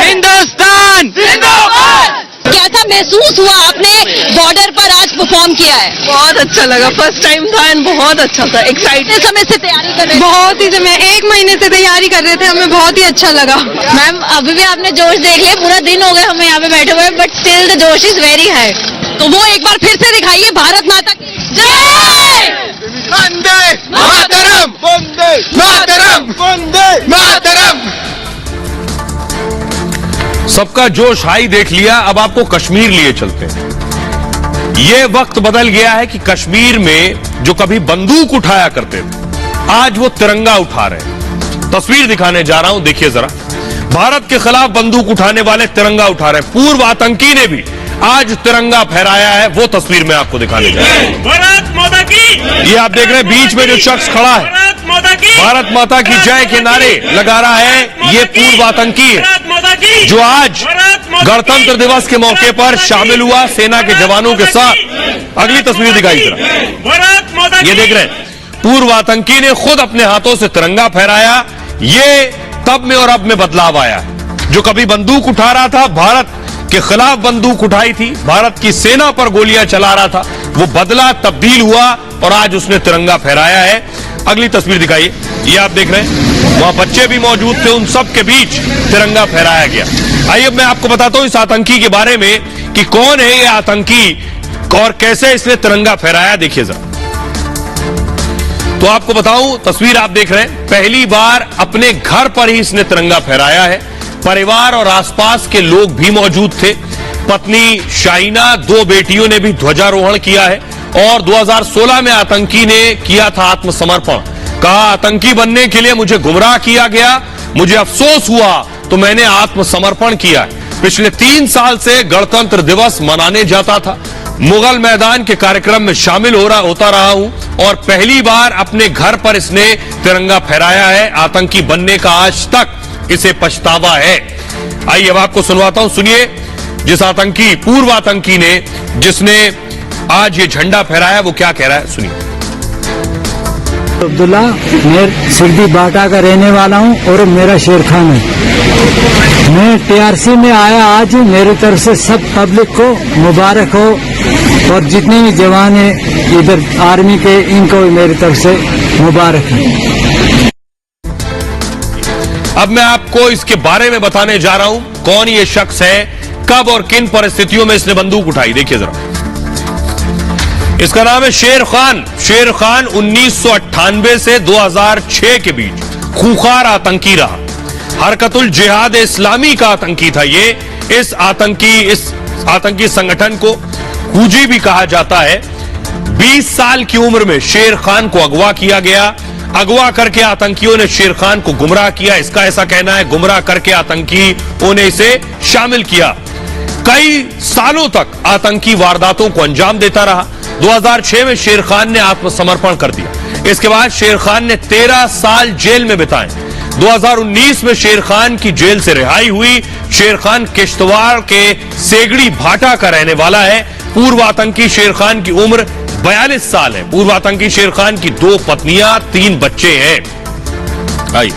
Speaker 8: हिंदुस्तान जिंदाबाद।
Speaker 9: कैसा महसूस हुआ आपने बॉर्डर पर आज परफॉर्म किया है? बहुत अच्छा लगा, फर्स्ट टाइम था एंड बहुत अच्छा था। एक्साइटेड समय से तैयारी कर रहे थे?
Speaker 10: बहुत ही समय, 1 महीने से तैयारी कर रहे थे, हमें बहुत ही अच्छा लगा।
Speaker 9: मैम अभी भी आपने जोश देख लिया, पूरा दिन हो गया हमें यहाँ पे बैठे हुए, बट स्टिल द जोश इज वेरी हाई। तो वो एक बार फिर से दिखाइए, भारत माता की जय,
Speaker 3: वंदे मातरम, वंदे मातरम, वंदे मातरम।
Speaker 1: सबका जोश हाई देख लिया, अब आपको कश्मीर लिए चलते हैं। यह वक्त बदल गया है कि कश्मीर में जो कभी बंदूक उठाया करते थे, आज वो तिरंगा उठा रहे हैं। तस्वीर दिखाने जा रहा हूं, देखिए जरा। भारत के खिलाफ बंदूक उठाने वाले तिरंगा उठा रहे हैं। पूर्व आतंकी ने भी आज तिरंगा फहराया है, वो तस्वीर में आपको दिखाने जा रहा हूं।
Speaker 4: भारत माता की,
Speaker 1: ये आप देख रहे हैं बीच में जो शख्स खड़ा है, भारत माता की जय के नारे लगा रहा है, ये पूर्व आतंकी है जो आज गणतंत्र दिवस के मौके पर शामिल हुआ सेना के जवानों के साथ। अगली तस्वीर दिखाई जरा, ये देख रहे हैं पूर्व आतंकी ने खुद अपने हाथों से तिरंगा फहराया। ये तब में और अब में बदलाव आया है। जो कभी बंदूक उठा रहा था, भारत के खिलाफ बंदूक उठाई थी, भारत की सेना पर गोलियां चला रहा था, वो बदला, तब्दील हुआ और आज उसने तिरंगा फहराया है। अगली तस्वीर दिखाइए, ये आप देख रहे हैं वहां बच्चे भी मौजूद थे, उन सब के बीच तिरंगा फहराया गया। आइए अब मैं आपको बताता हूं इस आतंकी के बारे में कि कौन है ये आतंकी और कैसे इसने तिरंगा फहराया। देखिए जरा, तो आपको बताऊं, तस्वीर आप देख रहे हैं, पहली बार अपने घर पर ही इसने तिरंगा फहराया है। परिवार और आसपास के लोग भी मौजूद थे। पत्नी शाहीना, 2 बेटियों ने भी ध्वजारोहण किया है और 2016 में आतंकी ने किया था आत्मसमर्पण। कहा आतंकी बनने के लिए मुझे गुमराह किया गया, मुझे अफसोस हुआ तो मैंने आत्मसमर्पण किया। पिछले 3 साल से गणतंत्र दिवस मनाने जाता था, मुगल मैदान के कार्यक्रम में शामिल होता रहा हूं और पहली बार अपने घर पर इसने तिरंगा फहराया है। आतंकी बनने का आज तक इसे पछतावा है। आइए अब आपको सुनवाता हूं, सुनिए जिस आतंकी, पूर्व आतंकी ने जिसने आज ये झंडा फहराया वो क्या कह रहा है, सुनिए।
Speaker 11: अब्दुल्ला, मैं सिरदी बाटा का रहने वाला हूं और मेरा शेर खान है। मैं टीआरसी में आया आज, मेरी तरफ से सब पब्लिक को मुबारक हो और जितने भी जवान हैं इधर आर्मी के, इनको मेरी तरफ से मुबारक है।
Speaker 1: अब मैं आपको इसके बारे में बताने जा रहा हूं, कौन ये शख्स है, कब और किन परिस्थितियों में इसने बंदूक उठाई। देखिए जरा, इसका नाम है शेर खान। शेर खान 1998 से 2006 के बीच खूंखार आतंकी रहा। हरकतुल जिहाद इस्लामी का आतंकी था ये। इस आतंकी संगठन को हुजी भी कहा जाता है। 20 साल की उम्र में शेर खान को अगवा किया गया। अगवा करके आतंकियों ने शेर खान को गुमराह किया, इसका ऐसा कहना है। गुमराह करके आतंकियों ने इसे शामिल किया। कई सालों तक आतंकी वारदातों को अंजाम देता रहा। 2006 में शेर खान ने आत्मसमर्पण कर दिया। इसके बाद शेर खान ने 13 साल जेल में बिताए। 2019 में शेर खान की जेल से रिहाई हुई। शेर खान किश्तवाड़ के सेगड़ी भाटा का रहने वाला है। पूर्व आतंकी शेर खान की उम्र 42 साल है। पूर्व आतंकी शेर खान की 2 पत्नियां 3 बच्चे हैं। आइए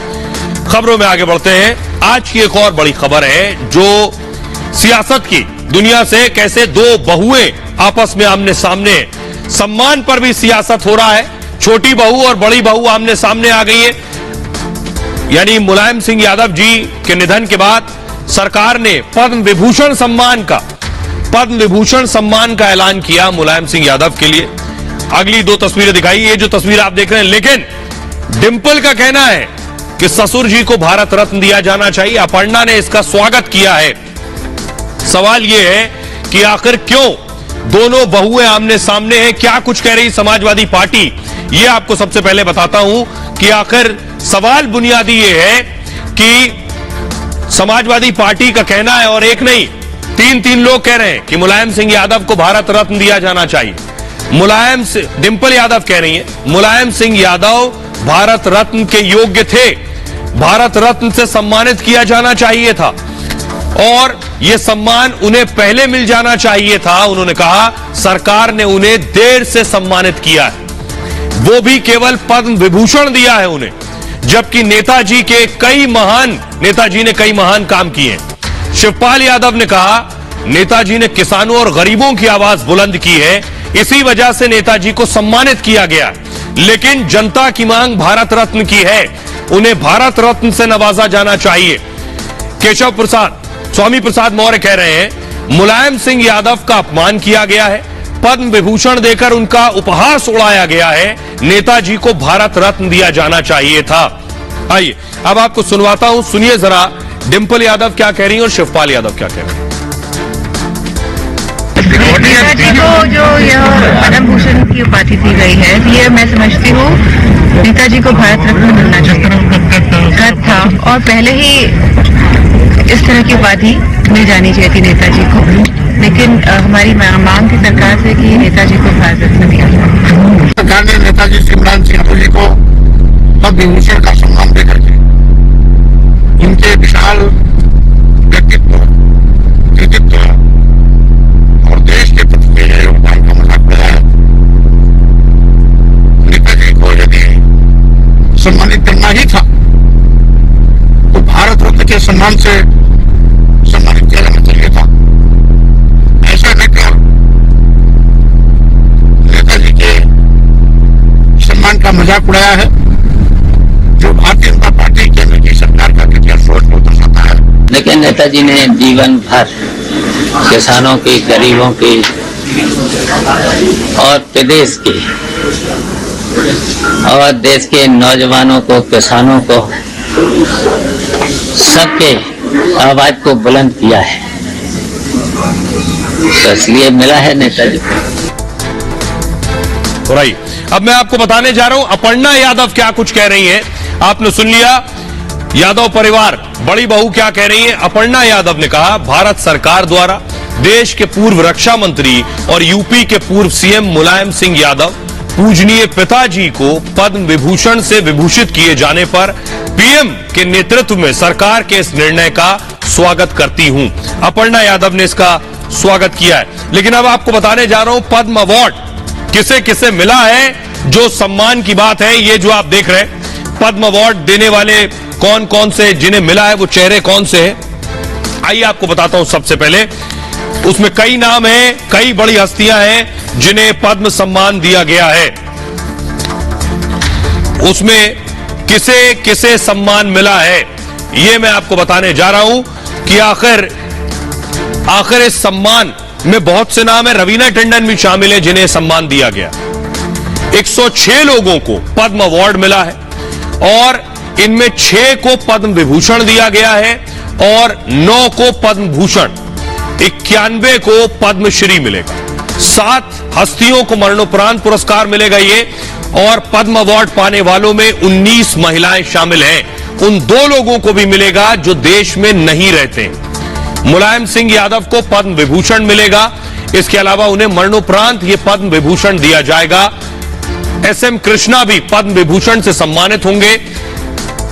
Speaker 1: खबरों में आगे बढ़ते हैं। आज की एक और बड़ी खबर है जो सियासत की दुनिया से कैसे 2 बहुएं आपस में आमने सामने। सम्मान पर भी सियासत हो रहा है। छोटी बहू और बड़ी बहू आमने सामने आ गई है। यानी मुलायम सिंह यादव जी के निधन के बाद सरकार ने पद्म विभूषण सम्मान का ऐलान किया मुलायम सिंह यादव के लिए। अगली 2 तस्वीरें दिखाई। ये जो तस्वीर आप देख रहे हैं, लेकिन डिंपल का कहना है कि ससुर जी को भारत रत्न दिया जाना चाहिए। अपर्णा ने इसका स्वागत किया है। सवाल यह है कि आखिर क्यों दोनों बहुएं आमने सामने हैं, क्या कुछ कह रही समाजवादी पार्टी, यह आपको सबसे पहले बताता हूं कि आखिर सवाल बुनियादी यह है कि समाजवादी पार्टी का कहना है और एक नहीं 3 लोग कह रहे हैं कि मुलायम सिंह यादव को भारत रत्न दिया जाना चाहिए। डिंपल यादव कह रही है मुलायम सिंह यादव भारत रत्न के योग्य थे, भारत रत्न से सम्मानित किया जाना चाहिए था और यह सम्मान उन्हें पहले मिल जाना चाहिए था। उन्होंने कहा सरकार ने उन्हें देर से सम्मानित किया है, वो भी केवल पद्म विभूषण दिया है उन्हें, जबकि नेताजी ने कई महान काम किए। शिवपाल यादव ने कहा नेताजी ने किसानों और गरीबों की आवाज बुलंद की है, इसी वजह से नेताजी को सम्मानित किया गया। लेकिन जनता की मांग भारत रत्न की है, उन्हें भारत रत्न से नवाजा जाना चाहिए। स्वामी प्रसाद मौर्य कह रहे हैं मुलायम सिंह यादव का अपमान किया गया है, पद्म विभूषण देकर उनका उपहास उड़ाया गया है, नेताजी को भारत रत्न दिया जाना चाहिए था। आइए अब आपको सुनवाता हूं, सुनिए जरा डिंपल यादव क्या कह रही है और शिवपाल यादव क्या कह रहे हैं।
Speaker 9: नेताजी को जो यह पद्म भूषण की उपाधि दी गई है, ये मैं समझती हूँ नेताजी को भारत रत्न मिलना चाहिए था और पहले ही इस तरह की उपाधि मिल जानी चाहिए थी नेताजी को। लेकिन हमारी मांग थी सरकार से कि नेताजी को भारत रत्न दिया जाए।
Speaker 12: सरकार ने नेताजी शिवराम सिंह जी को पद्म विभूषण का सम्मान देकर के उनके विशाल व्यक्तित्व, कृतित्व और देश के प्रति योगदान का मजाक उड़ाया। नेताजी को यदि सम्मानित करना ही था तो भारत रत्न के सम्मान से सम्मानित किया जाना चाहिए था। ऐसा न कर नेताजी के सम्मान का मजाक उड़ाया है, जो भारतीय जनता पार्टी केंद्र की सरकार का कृत्य सोच को दर्शाता है।
Speaker 13: लेकिन नेताजी ने जीवन भर किसानों की, गरीबों की और प्रदेश की और देश के नौजवानों को, किसानों को, सबके आवाज को बुलंद किया है, तो इसलिए मिला है नेताजी को।
Speaker 1: अब मैं आपको बताने जा रहा हूं अपर्णा यादव क्या कुछ कह रही हैं। आपने सुन लिया यादव परिवार, बड़ी बहू क्या कह रही है। अपर्णा यादव ने कहा भारत सरकार द्वारा देश के पूर्व रक्षा मंत्री और यूपी के पूर्व सीएम मुलायम सिंह यादव पूजनीय पिताजी को पद्म विभूषण से विभूषित किए जाने पर पीएम के नेतृत्व में सरकार के इस निर्णय का स्वागत करती हूं। अपर्णा यादव ने इसका स्वागत किया है। लेकिन अब आपको बताने जा रहा हूं पद्म अवार्ड किसे किसे मिला है। जो सम्मान की बात है, ये जो आप देख रहे हैं पद्म अवार्ड देने वाले कौन कौन से, जिन्हें मिला है वो चेहरे कौन से हैं, आइए आपको बताता हूं। सबसे पहले उसमें कई नाम हैं, कई बड़ी हस्तियां हैं जिन्हें पद्म सम्मान दिया गया है। उसमें किसे किसे सम्मान मिला है ये मैं आपको बताने जा रहा हूं कि आखिर इस सम्मान में बहुत से नाम है, रवीना टंडन भी शामिल है जिन्हें सम्मान दिया गया। 106 लोगों को पद्म अवार्ड मिला है और इनमें 6 को पद्म विभूषण दिया गया है और 9 को पद्म भूषण, 91 को पद्मश्री मिलेगा। 7 हस्तियों को मरणोपरांत पुरस्कार मिलेगा ये, और पद्म अवार्ड पाने वालों में 19 महिलाएं शामिल हैं। उन 2 लोगों को भी मिलेगा जो देश में नहीं रहते। मुलायम सिंह यादव को पद्म विभूषण मिलेगा। इसके अलावा उन्हें मरणोपरांत ये पद्म विभूषण दिया जाएगा। SM कृष्णा भी पद्म विभूषण से सम्मानित होंगे।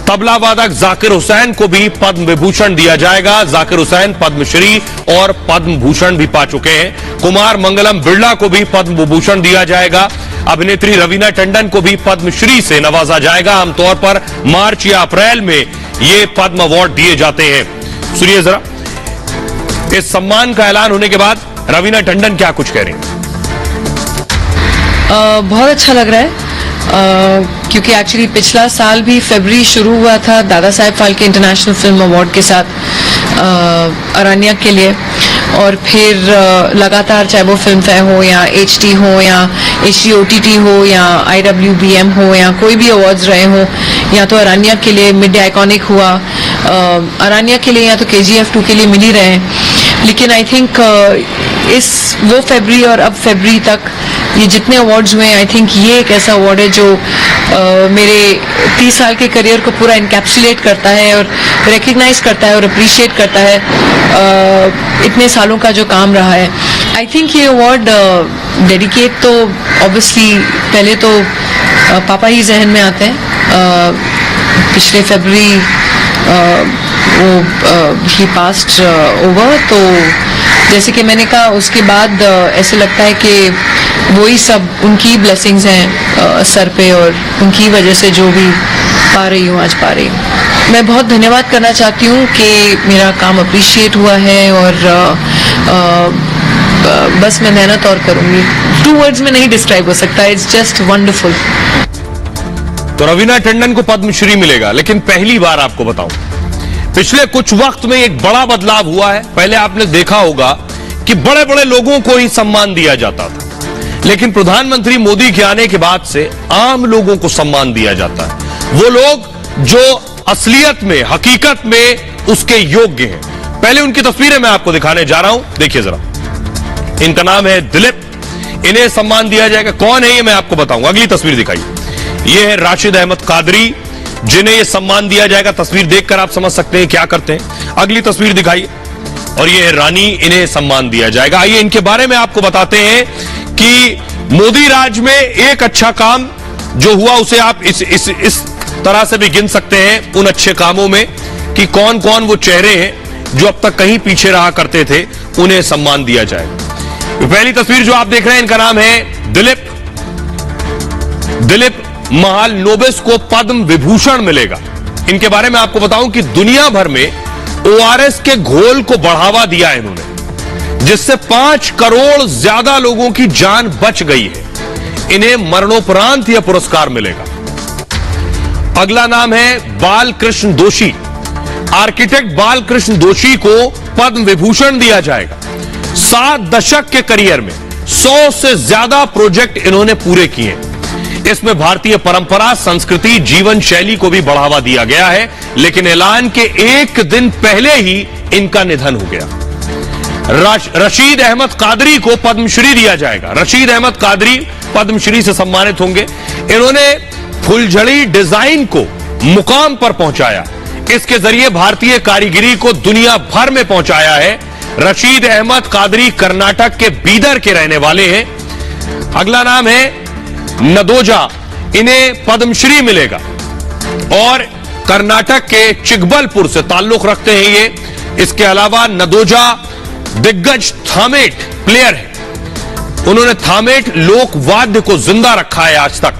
Speaker 1: तबला वादक जाकिर हुसैन को भी पद्म विभूषण दिया जाएगा। जाकिर हुसैन पद्मश्री और पद्म भूषण भी पा चुके हैं। कुमार मंगलम बिरला को भी पद्म विभूषण दिया जाएगा। अभिनेत्री रवीना टंडन को भी पद्मश्री से नवाजा जाएगा। आमतौर पर मार्च या अप्रैल में ये पद्म अवार्ड दिए जाते हैं। सुनिए जरा, इस सम्मान का ऐलान होने के बाद रवीना टंडन क्या कुछ कह रही हैं?
Speaker 14: बहुत अच्छा लग रहा है क्योंकि एक्चुअली पिछला साल भी फरवरी शुरू हुआ था Dada Saheb Phalke international film award के साथ अरण्यक के लिए, और फिर लगातार चाहे वो फिल्म फेयर हो या HD हो या HD OTT हो या IWBM हो या कोई भी अवार्ड्स रहे हो, या तो अरण्यक के लिए मिड आइकॉनिक हुआ, अरण्यक के लिए या तो KGF 2 के लिए मिल ही रहे हैं। लेकिन आई थिंक वो फरवरी और अब फरवरी तक ये जितने अवार्ड्स हुए, आई थिंक ये एक ऐसा अवार्ड है जो मेरे 30 साल के करियर को पूरा इनकैप्सुलेट करता है और रिकग्नाइज करता है और अप्रिशिएट करता है इतने सालों का जो काम रहा है। आई थिंक ये अवार्ड डेडिकेट तो ऑब्वियसली पहले तो पापा ही जहन में आते हैं। पिछले फरवरी वो ही पास्ट ओवर, तो जैसे कि मैंने कहा उसके बाद ऐसे लगता है कि वही सब उनकी ब्लेसिंग्स हैं सर पे, और उनकी वजह से जो भी पा रही हूँ आज पा रही हूँ। मैं बहुत धन्यवाद करना चाहती हूँ कि मेरा काम अप्रिशिएट हुआ है, और बस मैं मेहनत और करूँगी। 2 वर्ड्स में नहीं डिस्क्राइब हो सकता, इट्स जस्ट वंडरफुल।
Speaker 1: तो रवीना टंडन को पद्मश्री मिलेगा, लेकिन पहली बार आपको बताऊं, पिछले कुछ वक्त में एक बड़ा बदलाव हुआ है। पहले आपने देखा होगा कि बड़े बड़े लोगों को ही सम्मान दिया जाता था, लेकिन प्रधानमंत्री मोदी के आने के बाद से आम लोगों को सम्मान दिया जाता है। वो लोग जो असलियत में, हकीकत में उसके योग्य हैं। पहले उनकी तस्वीरें मैं आपको दिखाने जा रहा हूं, देखिए जरा। इनका नाम है दिलीप, इन्हें सम्मान दिया जाएगा। कौन है ये मैं आपको बताऊंगा, अगली तस्वीर दिखाइए। ये है राशिद अहमद कादरी, जिन्हें ये सम्मान दिया जाएगा। तस्वीर देखकर आप समझ सकते हैं क्या करते हैं। अगली तस्वीर दिखाइए, और ये है रानी, इन्हें सम्मान दिया जाएगा। आइए इनके बारे में आपको बताते हैं कि मोदी राज में एक अच्छा काम जो हुआ उसे आप इस तरह से भी गिन सकते हैं उन अच्छे कामों में कि कौन कौन वो चेहरे हैं जो अब तक कहीं पीछे रहा करते थे, उन्हें सम्मान दिया जाएगा। पहली तस्वीर जो आप देख रहे हैं, इनका नाम है दिलीप। दिलीप महाल नोबिस को पद्म विभूषण मिलेगा। इनके बारे में आपको बताऊं कि दुनिया भर में ORS के घोल को बढ़ावा दिया है इन्होंने, जिससे 5 करोड़ ज्यादा लोगों की जान बच गई है। इन्हें मरणोपरांत यह पुरस्कार मिलेगा। अगला नाम है बालकृष्ण दोषी। आर्किटेक्ट बालकृष्ण दोषी को पद्म विभूषण दिया जाएगा। 7 दशक के करियर में 100 से ज्यादा प्रोजेक्ट इन्होंने पूरे किए। इसमें भारतीय परंपरा, संस्कृति, जीवन शैली को भी बढ़ावा दिया गया है, लेकिन ऐलान के एक दिन पहले ही इनका निधन हो गया। रशीद अहमद कादरी को पद्मश्री दिया जाएगा। रशीद अहमद कादरी पद्मश्री से सम्मानित होंगे। इन्होंने फुलझड़ी डिजाइन को मुकाम पर पहुंचाया। इसके जरिए भारतीय कारीगरी को दुनिया भर में पहुंचाया है। रशीद अहमद कादरी कर्नाटक के बीदर के रहने वाले हैं। अगला नाम है नदोजा, इन्हें पद्मश्री मिलेगा और कर्नाटक के चिकबलपुर से ताल्लुक रखते हैं ये। इसके अलावा नदोजा दिग्गज थामेट प्लेयर है। उन्होंने थामेट लोक वाद्य को जिंदा रखा है आज तक।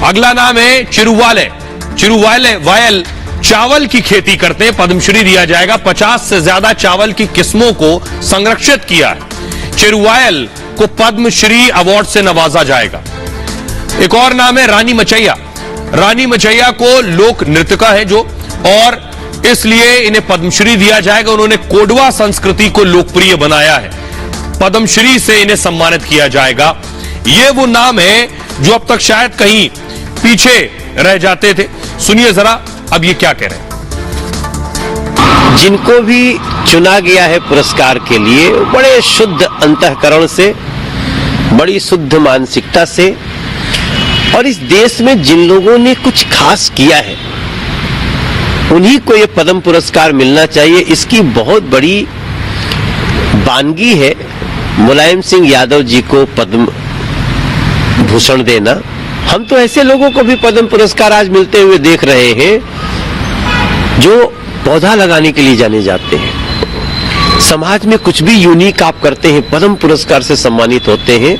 Speaker 1: अगला नाम है चिरुवाले। चिरुवाले वायल चावल की खेती करते हैं, पद्मश्री दिया जाएगा। 50 से ज्यादा चावल की किस्मों को संरक्षित किया है। चिरुवायल को पद्मश्री अवार्ड से नवाजा जाएगा। एक और नाम है रानी मचैया। रानी मचैया को लोक नृत्यिका है जो, और इसलिए इन्हें पद्मश्री दिया जाएगा। उन्होंने कोडवा संस्कृति को लोकप्रिय बनाया है। पद्मश्री से इन्हें सम्मानित किया जाएगा। ये वो नाम है जो अब तक शायद कहीं पीछे रह जाते थे। सुनिए जरा अब ये क्या कह रहे हैं।
Speaker 15: जिनको भी चुना गया है पुरस्कार के लिए, बड़े शुद्ध अंतःकरण से, बड़ी शुद्ध मानसिकता से, और इस देश में जिन लोगों ने कुछ खास किया है उन्हीं को ये पद्म पुरस्कार मिलना चाहिए। इसकी बहुत बड़ी वानगी है मुलायम सिंह यादव जी को पद्म भूषण देना। हम तो ऐसे लोगों को भी पद्म पुरस्कार आज मिलते हुए देख रहे हैं जो पौधा लगाने के लिए जाने जाते हैं। समाज में कुछ भी यूनिक आप करते हैं, पद्म पुरस्कार से सम्मानित होते हैं।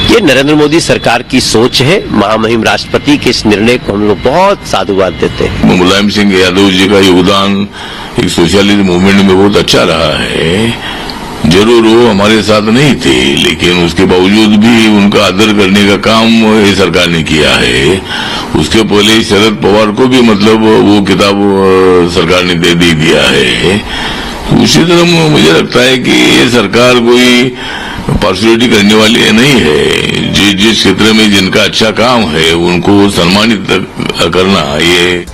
Speaker 15: ये नरेंद्र मोदी सरकार की सोच है। महामहिम राष्ट्रपति के इस निर्णय को हम लोग बहुत साधुवाद देते हैं।
Speaker 3: मुलायम सिंह यादव जी का योगदान एक सोशलिस्ट मूवमेंट में बहुत अच्छा रहा है। जरूर वो हमारे साथ नहीं थे, लेकिन उसके बावजूद भी उनका आदर करने का काम ये सरकार ने किया है। उसके पहले शरद पवार को भी मतलब वो किताब सरकार ने दे दिया है। उसी तरह मुझे लगता है कि ये सरकार कोई पार्शलिटी करने वाली नहीं है। जिस क्षेत्र में जिनका अच्छा काम है उनको सम्मानित करना। ये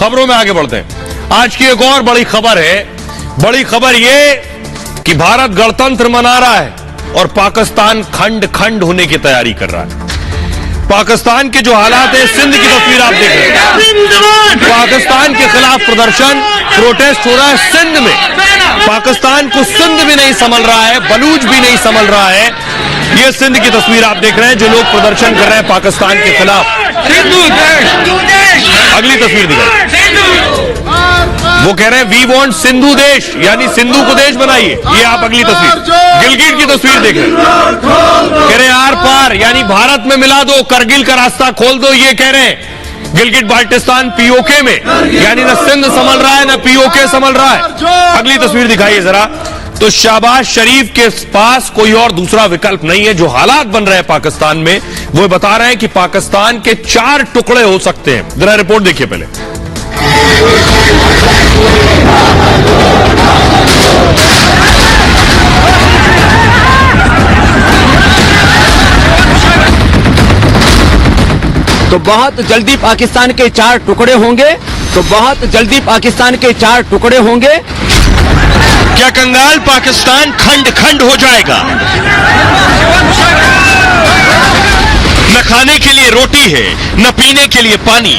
Speaker 1: खबरों में आगे बढ़ते हैं। आज की एक और बड़ी खबर है। बड़ी खबर ये कि भारत गणतंत्र मना रहा है और पाकिस्तान खंड खंड होने की तैयारी कर रहा है। पाकिस्तान के जो हालात है, सिंध की तस्वीर आप देख रहे हैं। पाकिस्तान के खिलाफ प्रदर्शन, प्रोटेस्ट हो रहा है सिंध में। पाकिस्तान को सिंध भी नहीं संभल रहा है, बलूच भी नहीं संभल रहा है। ये सिंध की तस्वीर आप देख रहे हैं जो लोग प्रदर्शन कर रहे हैं पाकिस्तान के खिलाफ। अगली तस्वीर दिखाइए। वो कह रहे हैं वी वांट सिंधु देश, यानी सिंधु को देश बनाइए। ये आप अगली तस्वीर, गिलगिट की तस्वीर देख रहे हैं। कह रहे हैं आर पार, यानी भारत में मिला दो, करगिल का रास्ता खोल दो। ये कह रहे हैं गिलगिट बाल्टिस्तान पीओके में, यानी न सिंध संभल रहा है न पीओके संभल रहा है। अगली तस्वीर दिखाइए जरा। तो शहबाज शरीफ के पास कोई और दूसरा विकल्प नहीं है। जो हालात बन रहे हैं पाकिस्तान में, वो बता रहे हैं कि पाकिस्तान के 4 टुकड़े हो सकते हैं। जरा रिपोर्ट देखिए पहले।
Speaker 16: तो बहुत जल्दी पाकिस्तान के 4 टुकड़े होंगे। तो बहुत जल्दी पाकिस्तान के 4 टुकड़े होंगे।
Speaker 1: क्या कंगाल पाकिस्तान खंड खंड हो जाएगा? न खाने के लिए रोटी है, न पीने के लिए पानी।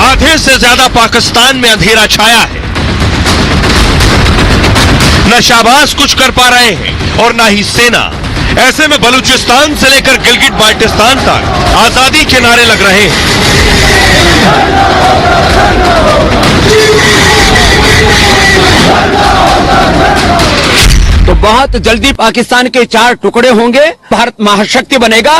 Speaker 1: आधे से ज्यादा पाकिस्तान में अंधेरा छाया है। न शहबाज कुछ कर पा रहे हैं और न ही सेना। ऐसे में बलूचिस्तान से लेकर गिलगिट बाल्टिस्तान तक आजादी के नारे लग रहे हैं।
Speaker 16: तो बहुत जल्दी पाकिस्तान के 4 टुकड़े होंगे। भारत महाशक्ति बनेगा।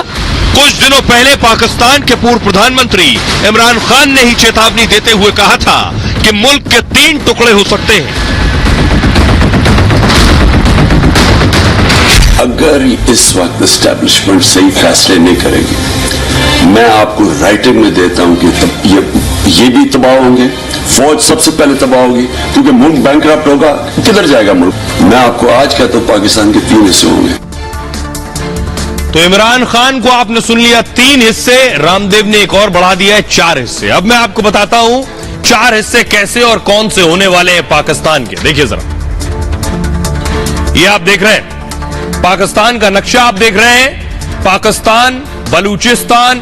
Speaker 1: कुछ दिनों पहले पाकिस्तान के पूर्व प्रधानमंत्री इमरान खान ने ही चेतावनी देते हुए कहा था कि मुल्क के 3 टुकड़े हो सकते हैं।
Speaker 17: अगर इस वक्त एस्टेब्लिशमेंट सही फैसले नहीं करेगी, मैं आपको राइटिंग में देता हूं कि ये भी तबाह होंगे, फौज सबसे पहले तबाह होगी, क्योंकि मुल्क बैंकरप्ट होगा। किधर जाएगा मुल्क? मैं आपको आज कहता हूं पाकिस्तान के 3 हिस्से होंगे।
Speaker 1: तो इमरान खान को आपने सुन लिया 3 हिस्से, रामदेव ने एक और बढ़ा दिया है 4 हिस्से। अब मैं आपको बताता हूं 4 हिस्से कैसे और कौन से होने वाले हैं पाकिस्तान के। देखिए जरा, ये आप देख रहे हैं पाकिस्तान का नक्शा, आप देख रहे हैं पाकिस्तान, बलूचिस्तान,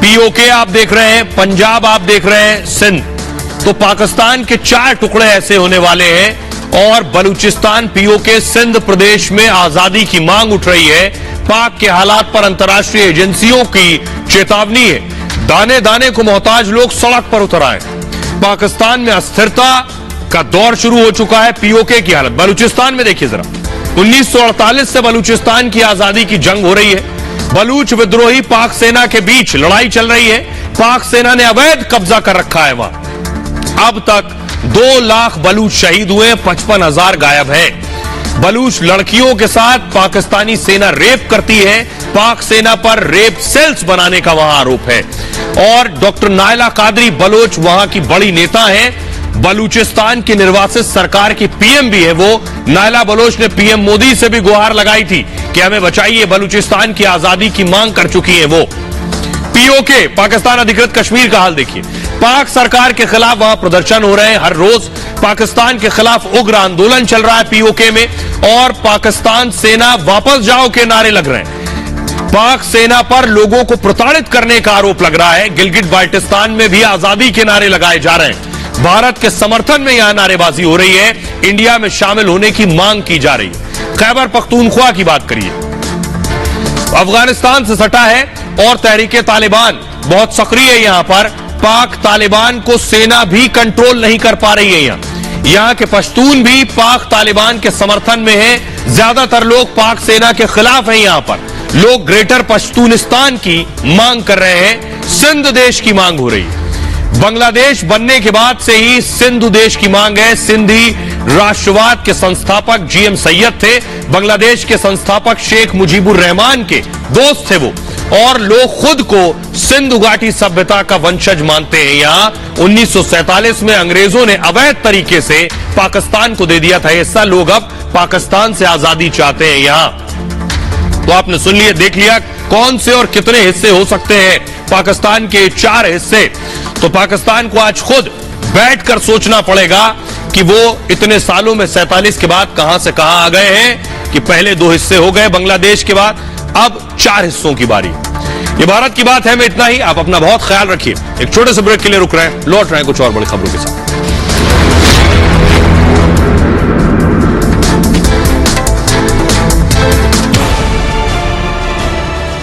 Speaker 1: पीओके आप देख रहे हैं, पंजाब आप देख रहे हैं, सिंध। तो पाकिस्तान के 4 टुकड़े ऐसे होने वाले हैं और बलूचिस्तान, पीओके, सिंध प्रदेश में आजादी की मांग उठ रही है। पाक के हालात पर अंतर्राष्ट्रीय एजेंसियों की चेतावनी है। दाने दाने को मोहताज लोग सड़क पर उतर आए। पाकिस्तान में अस्थिरता का दौर शुरू हो चुका है। पीओके की हालत बलूचिस्तान में देखिए जरा। 1948 से बलूचिस्तान की आजादी की जंग हो रही है। बलूच विद्रोही पाक सेना के बीच लड़ाई चल रही है। पाक सेना ने अवैध कब्जा कर रखा है वहां। अब तक 2 लाख बलूच शहीद हुए, 55,000 गायब है। बलूच लड़कियों के साथ पाकिस्तानी सेना रेप करती है, पाक सेना पर रेप सेल्स बनाने का वहां आरोप है। और डॉक्टर नायला कादरी बलोच वहां की बड़ी नेता हैं, बलूचिस्तान की निर्वासित सरकार की पीएम भी है वो। नायला बलोच ने पीएम मोदी से भी गुहार लगाई थी कि हमें बचाइए, बलूचिस्तान की आजादी की मांग कर चुकी है वो। पीओके, पाकिस्तान अधिकृत कश्मीर का हाल देखिए, पाक सरकार के खिलाफ वहां प्रदर्शन हो रहे हैं, हर रोज पाकिस्तान के खिलाफ उग्र आंदोलन चल रहा है पीओके में, और पाकिस्तान सेना वापस जाओ के नारे लग रहे हैं। पाक सेना पर लोगों को प्रताड़ित करने का आरोप लग रहा है। गिलगिट बाल्टिस्तान में भी आजादी के नारे लगाए जा रहे हैं, भारत के समर्थन में यहां नारेबाजी हो रही है, इंडिया में शामिल होने की मांग की जा रही है। खैबर पख्तूनख्वा की बात करिए, अफगानिस्तान से सटा है और तहरीके तालिबान बहुत सक्रिय है यहां पर। पाक तालिबान को सेना भी कंट्रोल नहीं कर पा रही है। यहां के पश्तून भी पाक तालिबान के समर्थन में है, ज्यादातर लोग पाक सेना के खिलाफ हैं। यहां पर लोग ग्रेटर पश्तूनिस्तान की मांग कर रहे हैं, सिंध देश की मांग हो रही है। बांग्लादेश बनने के बाद से ही सिंधु देश की मांग है। सिंधी राष्ट्रवाद के संस्थापक जीएम सैयद थे, बांग्लादेश के संस्थापक शेख मुजीबुर रहमान के दोस्त थे वो, और लोग खुद को सिंधु घाटी सभ्यता का वंशज मानते हैं। यहां 1947 में अंग्रेजों ने अवैध तरीके से पाकिस्तान को दे दिया था हिस्सा, लोग अब पाकिस्तान से आजादी चाहते हैं यहां। तो आपने सुन लिया, देख लिया कौन से और कितने हिस्से हो सकते हैं पाकिस्तान के 4 हिस्से। तो पाकिस्तान को आज खुद बैठकर सोचना पड़ेगा कि वो इतने सालों में 47 के बाद कहां से कहां आ गए हैं कि पहले 2 हिस्से हो गए बांग्लादेश के बाद, अब 4 हिस्सों की बारी। ये भारत की बात है में इतना ही। आप अपना बहुत ख्याल रखिए। एक छोटे से ब्रेक के लिए रुक रहे हैं, लौट रहे हैं कुछ और बड़ी खबरों के साथ।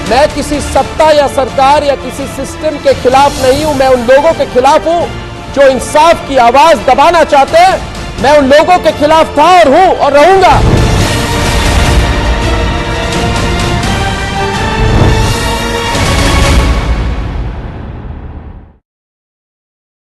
Speaker 18: मैं किसी सत्ता या सरकार या किसी सिस्टम के खिलाफ नहीं हूं, मैं उन लोगों के खिलाफ हूं जो इंसाफ की आवाज दबाना चाहते हैं। मैं उन लोगों के खिलाफ था और हूं और रहूंगा।